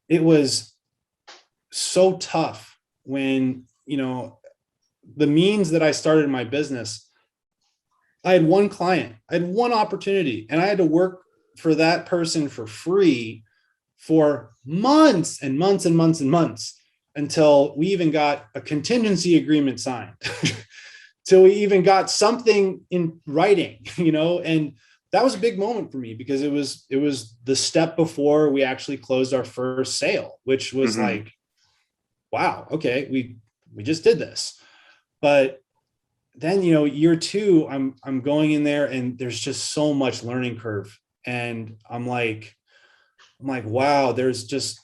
was so tough when, the means that I started my business, I had one client, I had one opportunity, and I had to work for that person for free for months and months and months and months until we even got a contingency agreement signed, till we even got something in writing, and that was a big moment for me because it was the step before we actually closed our first sale, which was like, wow, okay, we just did this. But then, year two, I'm going in there and there's just so much learning curve. And I'm like, wow, there's just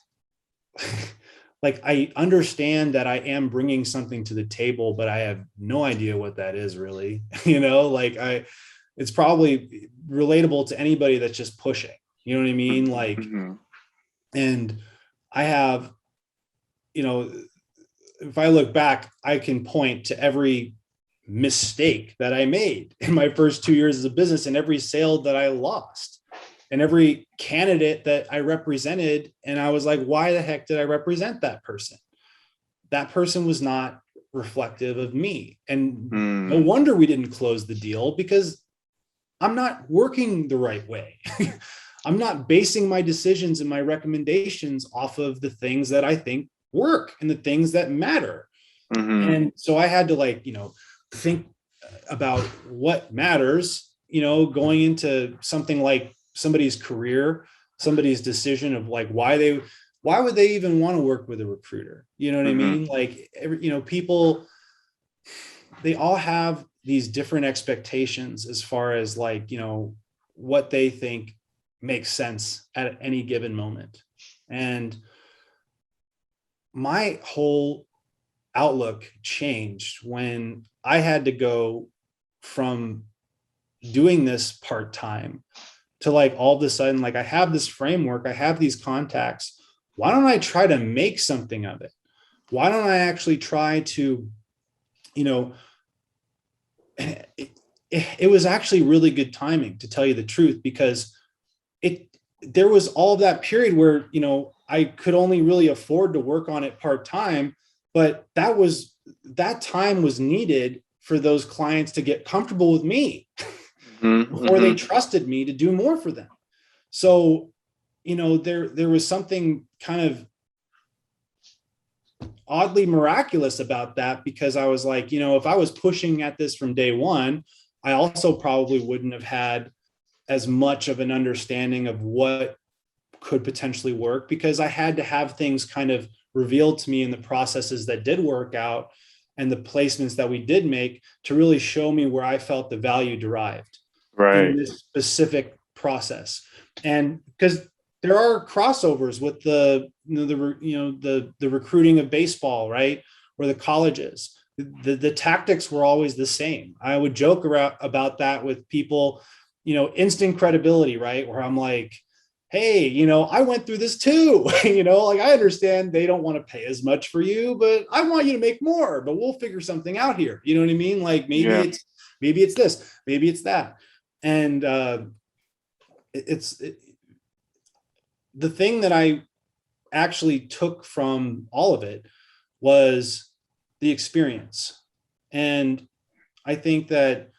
like, I understand that I am bringing something to the table, but I have no idea what that is really, it's probably relatable to anybody that's just pushing, you know what I mean? Like, and I have, if I look back, I can point to every mistake that I made in my first 2 years as a business and every sale that I lost and every candidate that I represented. And I was like, why the heck did I represent that person? That person was not reflective of me. And no wonder we didn't close the deal because I'm not working the right way. I'm not basing my decisions and my recommendations off of the things that I think work and the things that matter. And so I had to think about what matters, going into something like somebody's career, somebody's decision of like, why would they even want to work with a recruiter? You know what I mean? Like, people, they all have these different expectations as far as like, what they think makes sense at any given moment. And my whole outlook changed when I had to go from doing this part-time to like all of a sudden, like I have this framework, I have these contacts. Why don't I try to make something of it? Why don't I actually try to, it was actually really good timing, to tell you the truth, because there was all of that period where, I could only really afford to work on it part-time, but that time was needed for those clients to get comfortable with me before they trusted me to do more for them. So, there was something kind of oddly miraculous about that, because I was like, if I was pushing at this from day one, I also probably wouldn't have had as much of an understanding of what could potentially work, because I had to have things kind of revealed to me in the processes that did work out and the placements that we did make to really show me where I felt the value derived in this specific process. And because there are crossovers with the recruiting of baseball, right? Or the colleges, the tactics were always the same. I would joke about that with people, instant credibility, right? Where I'm like, hey, I went through this too, like I understand they don't want to pay as much for you, but I want you to make more, but we'll figure something out here. You know what I mean? Like maybe it's this, maybe it's that. And the thing that I actually took from all of it was the experience. And I think that,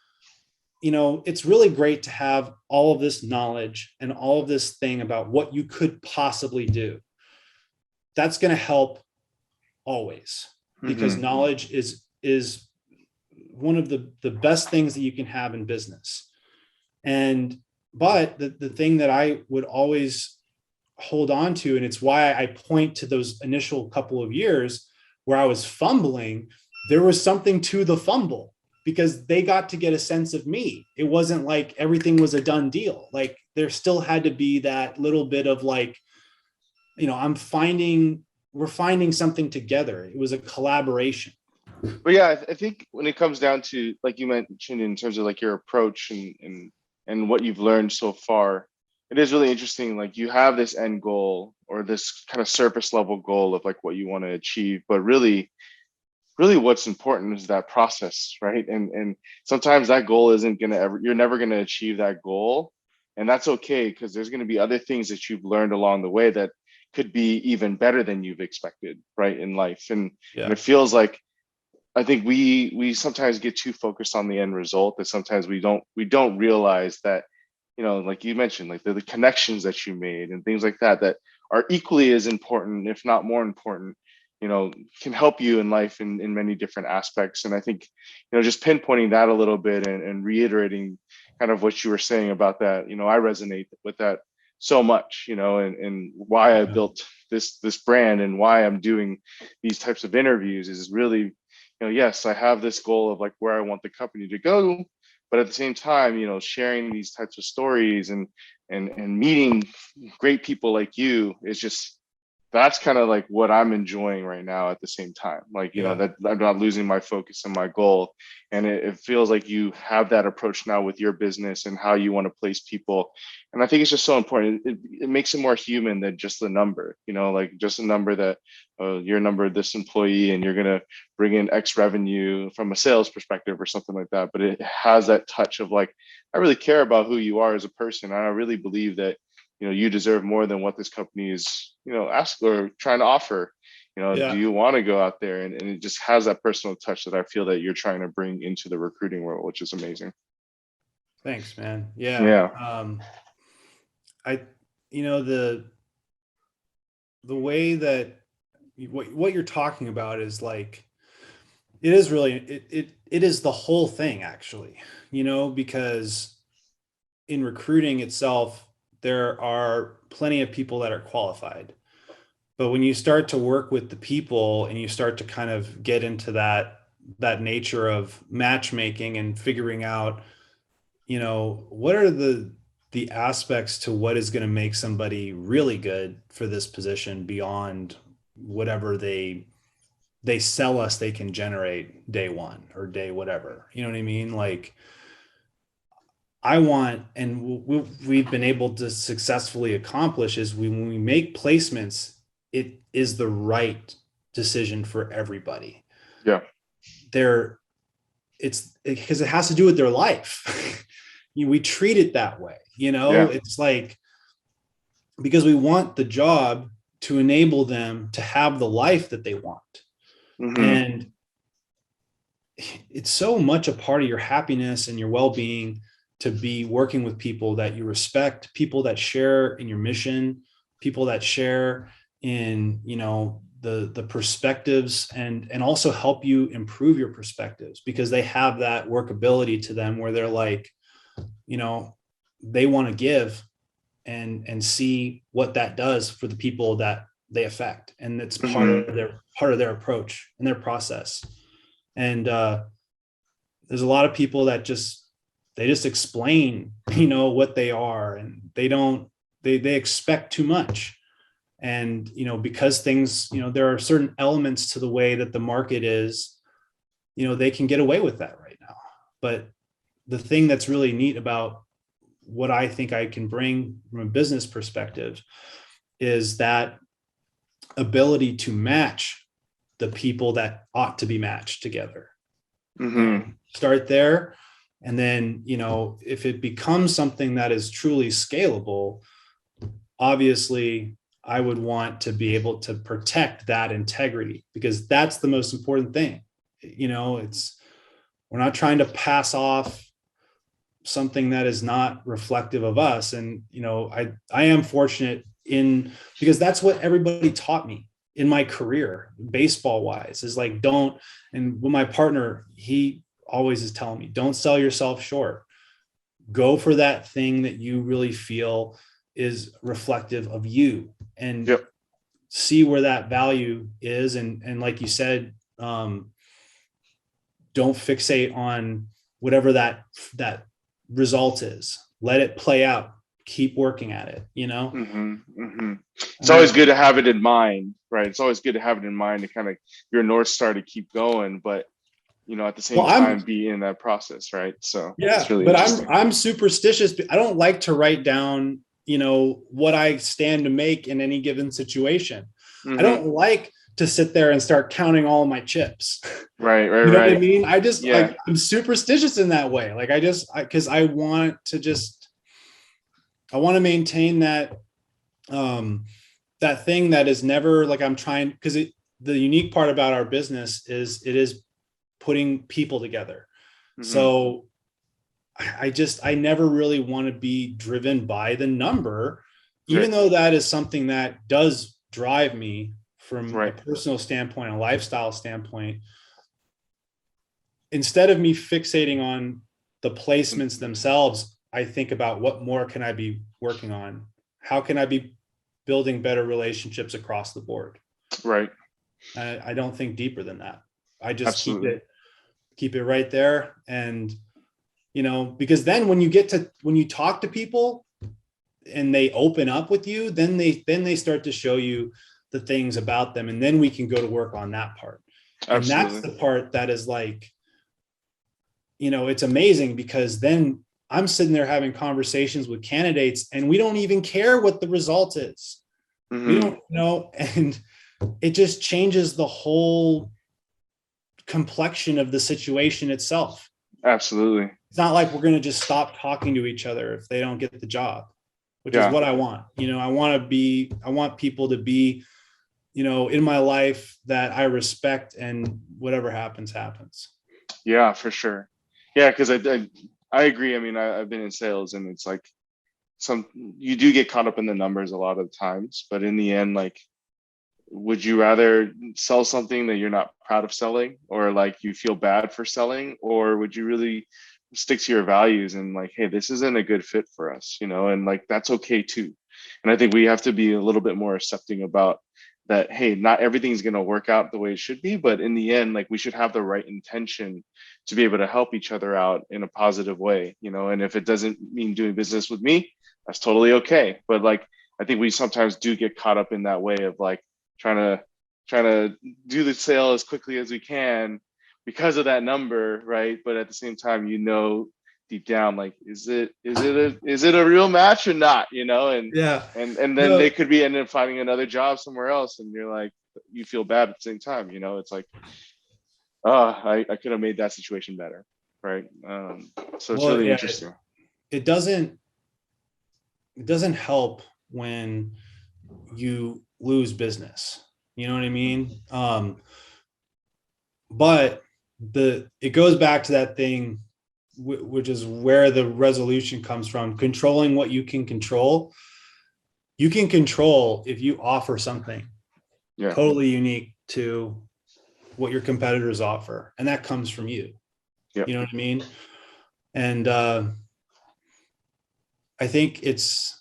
it's really great to have all of this knowledge and all of this thing about what you could possibly do. That's going to help always, because knowledge is one of the best things that you can have in business. But the thing that I would always hold on to, and it's why I point to those initial couple of years, where I was fumbling, there was something to the fumble because they got to get a sense of me. It wasn't like everything was a done deal. Like there still had to be that little bit of like, we're finding something together. It was a collaboration. But yeah, I think when it comes down to, like you mentioned, in terms of like your approach and what you've learned so far, it is really interesting. Like you have this end goal or this kind of surface level goal of like what you want to achieve, but really what's important is that process, right? And sometimes that goal isn't going to you're never going to achieve that goal. And that's okay, because there's going to be other things that you've learned along the way that could be even better than you've expected, right, in life. And it feels like, I think we sometimes get too focused on the end result, that sometimes we don't realize that, like you mentioned, like the connections that you made and things like that are equally as important, if not more important, can help you in life in many different aspects. And I think, just pinpointing that a little bit and reiterating kind of what you were saying about that, I resonate with that so much, and why I built this brand and why I'm doing these types of interviews is really, yes, I have this goal of like where I want the company to go, but at the same time, sharing these types of stories and meeting great people like you is just, that's kind of like what I'm enjoying right now at the same time. Like, that I'm not losing my focus and my goal. And it feels like you have that approach now with your business and how you want to place people. And I think it's just so important. It makes it more human than just the number, like just a number that your number, this employee, and you're going to bring in X revenue from a sales perspective or something like that. But it has that touch of like, I really care about who you are as a person. And I really believe that you deserve more than what this company is, ask or trying to offer. Do you want to go out there? And it just has that personal touch that I feel that you're trying to bring into the recruiting world, which is amazing. Thanks, man. Yeah. The way that what you're talking about is like, it is really, it is the whole thing actually, because in recruiting itself, there are plenty of people that are qualified. But when you start to work with the people and you start to kind of get into that nature of matchmaking and figuring out, what are the aspects to what is going to make somebody really good for this position beyond whatever they sell us they can generate day one or day whatever. You know what I mean? Like, I want, and we've been able to successfully accomplish, is when we make placements, it is the right decision for everybody. Yeah. It's because it has to do with their life. We treat it that way, It's like, because we want the job to enable them to have the life that they want. Mm-hmm. And it's so much a part of your happiness and your well-being to be working with people that you respect, people that share in your mission, people that share in, the perspectives and also help you improve your perspectives, because they have that workability to them where they're like, they want to give and see what that does for the people that they affect. And it's part of their approach and their process. And there's a lot of people that they just explain, what they are, and they expect too much. And, because things, there are certain elements to the way that the market is, they can get away with that right now. But the thing that's really neat about what I think I can bring from a business perspective is that ability to match the people that ought to be matched together. Mm-hmm. Start there. And then, if it becomes something that is truly scalable, obviously I would want to be able to protect that integrity, because that's the most important thing. We're not trying to pass off something that is not reflective of us. And, I am fortunate because that's what everybody taught me in my career, baseball wise, is like, and with my partner, he always is telling me, don't sell yourself short. Go for that thing that you really feel is reflective of you. And see where that value is. And like you said, don't fixate on whatever that result is. Let it play out. Keep working at it, you know? It's always good to have it in mind, right? It's always good to have it in mind to kind of your North Star to keep going, but at the same time be in that process, right? So yeah, it's really but interesting. I'm superstitious. I don't like to write down, what I stand to make in any given situation. I don't like to sit there and start counting all my chips. Right. You know what I mean? I just Yeah. I'm superstitious in that way. Like because I want to maintain that that thing that is never like I'm trying, because the unique part about our business is it is putting people together. So I never really want to be driven by the number, even though that is something that does drive me from a personal standpoint, a lifestyle standpoint. Instead of me fixating on the placements themselves, I think about what more can I be working on? How can I be building better relationships across the board? Right. I don't think deeper than that. I just keep it right there. And, because then when you talk to people and they open up with you, then they start to show you the things about them. And then we can go to work on that part. And that's the part that is like, it's amazing, because then I'm sitting there having conversations with candidates and we don't even care what the result is. We don't know. And it just changes the whole complexion of the situation itself. Absolutely. It's not like we're going to just stop talking to each other if they don't get the job, which is what I want. I want people to be, in my life that I respect, and whatever happens. Yeah, for sure. Yeah. Cause I agree. I mean, I've been in sales, and it's like you do get caught up in the numbers a lot of times, but in the end, like, would you rather sell something that you're not proud of selling, or like you feel bad for selling, or would you really stick to your values and like, hey, this isn't a good fit for us, and like that's okay too. And I think we have to be a little bit more accepting about that. Hey, not everything's going to work out the way it should be, but in the end, like, we should have the right intention to be able to help each other out in a positive way, and if it doesn't mean doing business with me, that's totally okay. But like, I think we sometimes do get caught up in that way of like trying to do the sale as quickly as we can because of that number, right? But at the same time, deep down, like, is it a real match or not? And then they could be ending up finding another job somewhere else, and you're like, you feel bad at the same time. It's like, I could have made that situation better, right? So it's really interesting. It doesn't help when you lose business. You know what I mean? But it goes back to that thing, which is where the resolution comes from. Controlling what you can control. You can control if you offer something totally unique to what your competitors offer, and that comes from you. You know what I mean? And I think it's,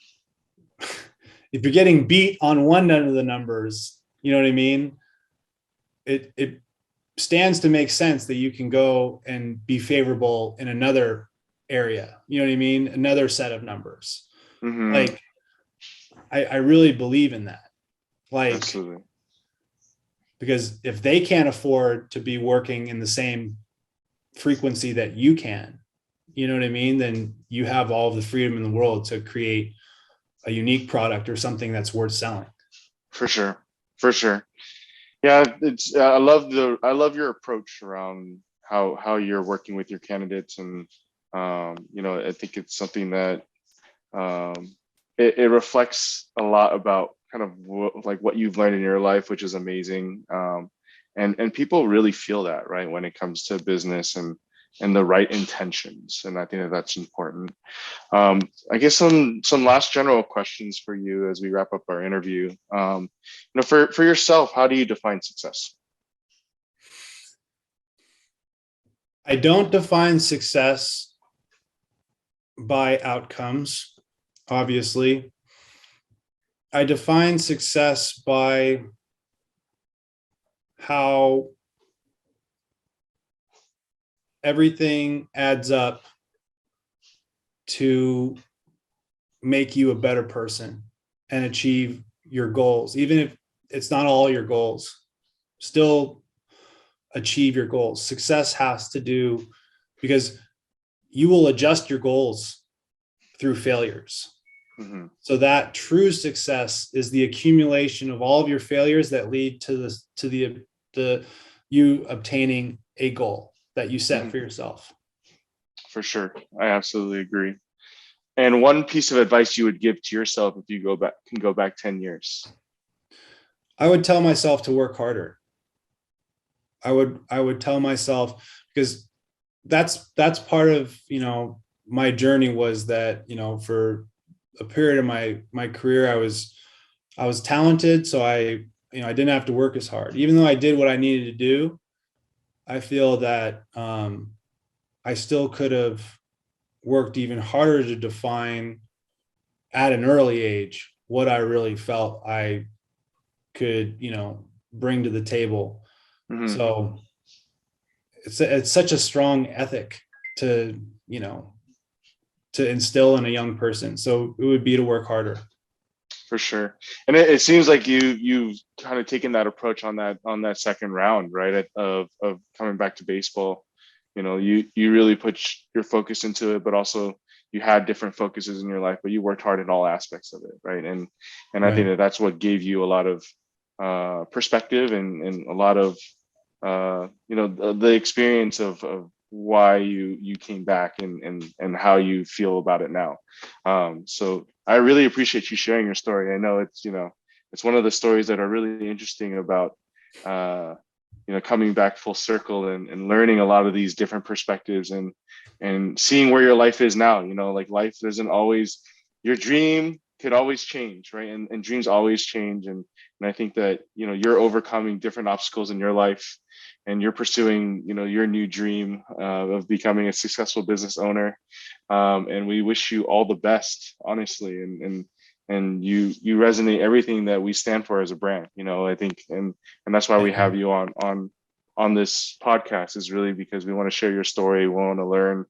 if you're getting beat on one end of the numbers, you know what I mean? It stands to make sense that you can go and be favorable in another area. You know what I mean? Another set of numbers. Like, I really believe in that. Like, absolutely. Because if they can't afford to be working in the same frequency that you can, you know what I mean? Then you have all of the freedom in the world to create a unique product or something that's worth selling. For sure. Yeah, it's I love your approach around how you're working with your candidates, and I think it's something that it reflects a lot about kind of what you've learned in your life, which is amazing. And people really feel that, right, when it comes to business and the right intentions. And I think that's important. I guess some last general questions for you as we wrap up our interview. For yourself, how do you define success? I don't define success by outcomes, obviously. I define success by how everything adds up to make you a better person and achieve your goals. Even if it's not all your goals, still achieve your goals. Success has to do, because you will adjust your goals through failures. Mm-hmm. So that true success is the accumulation of all of your failures that lead to the you obtaining a goal that you set for yourself. For sure. I absolutely agree. And one piece of advice you would give to yourself if you can go back 10 years? I would tell myself to work harder. I would tell myself, because that's part of, my journey, was that, for a period of my career, I was talented. So I didn't have to work as hard, even though I did what I needed to do. I feel that I still could have worked even harder to define at an early age what I really felt I could, bring to the table. Mm-hmm. So it's such a strong ethic to instill in a young person. So it would be to work harder. For sure. And it seems like you've kind of taken that approach on that second round, right? Of coming back to baseball. You really put your focus into it, but also you had different focuses in your life, but you worked hard in all aspects of it, right? And I think that's what gave you a lot of perspective and a lot of the experience of why you came back and how you feel about it now. So I really appreciate you sharing your story. I know it's one of the stories that are really interesting about coming back full circle and learning a lot of these different perspectives and seeing where your life is now. Like, life doesn't always, your dream could always change, right? And dreams always change. And I think that, you're overcoming different obstacles in your life, and you're pursuing, your new dream of becoming a successful business owner. And we wish you all the best, honestly. And you resonate everything that we stand for as a brand, I think, and that's why we have you on this podcast, is really because we want to share your story. We want to learn,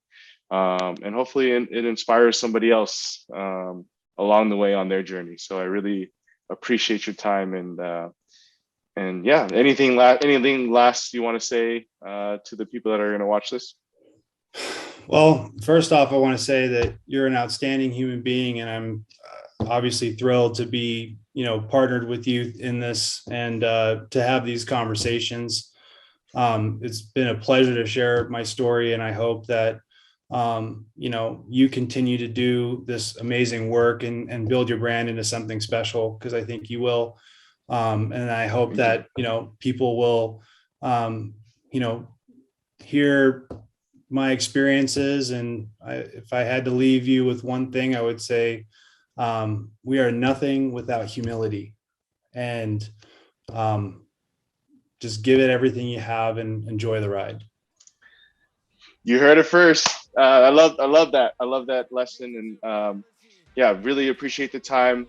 and hopefully it inspires somebody else along the way on their journey. So I really appreciate your time, and yeah, anything last you want to say to the people that are going to watch this? Well, first off, I want to say that you're an outstanding human being, and I'm obviously thrilled to be, partnered with you in this, and to have these conversations. It's been a pleasure to share my story, and I hope that you continue to do this amazing work and build your brand into something special, because I think you will. And I hope that, people will, hear my experiences. And if I had to leave you with one thing, I would say, we are nothing without humility, and just give it everything you have and enjoy the ride. You heard it first. I love that. I love that lesson. And really appreciate the time.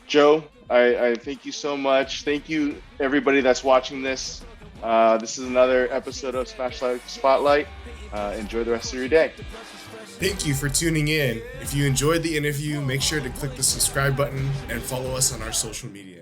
Joe, I thank you so much. Thank you, everybody that's watching this. This is another episode of Smash Live Spotlight. Enjoy the rest of your day. Thank you for tuning in. If you enjoyed the interview, make sure to click the subscribe button and follow us on our social media.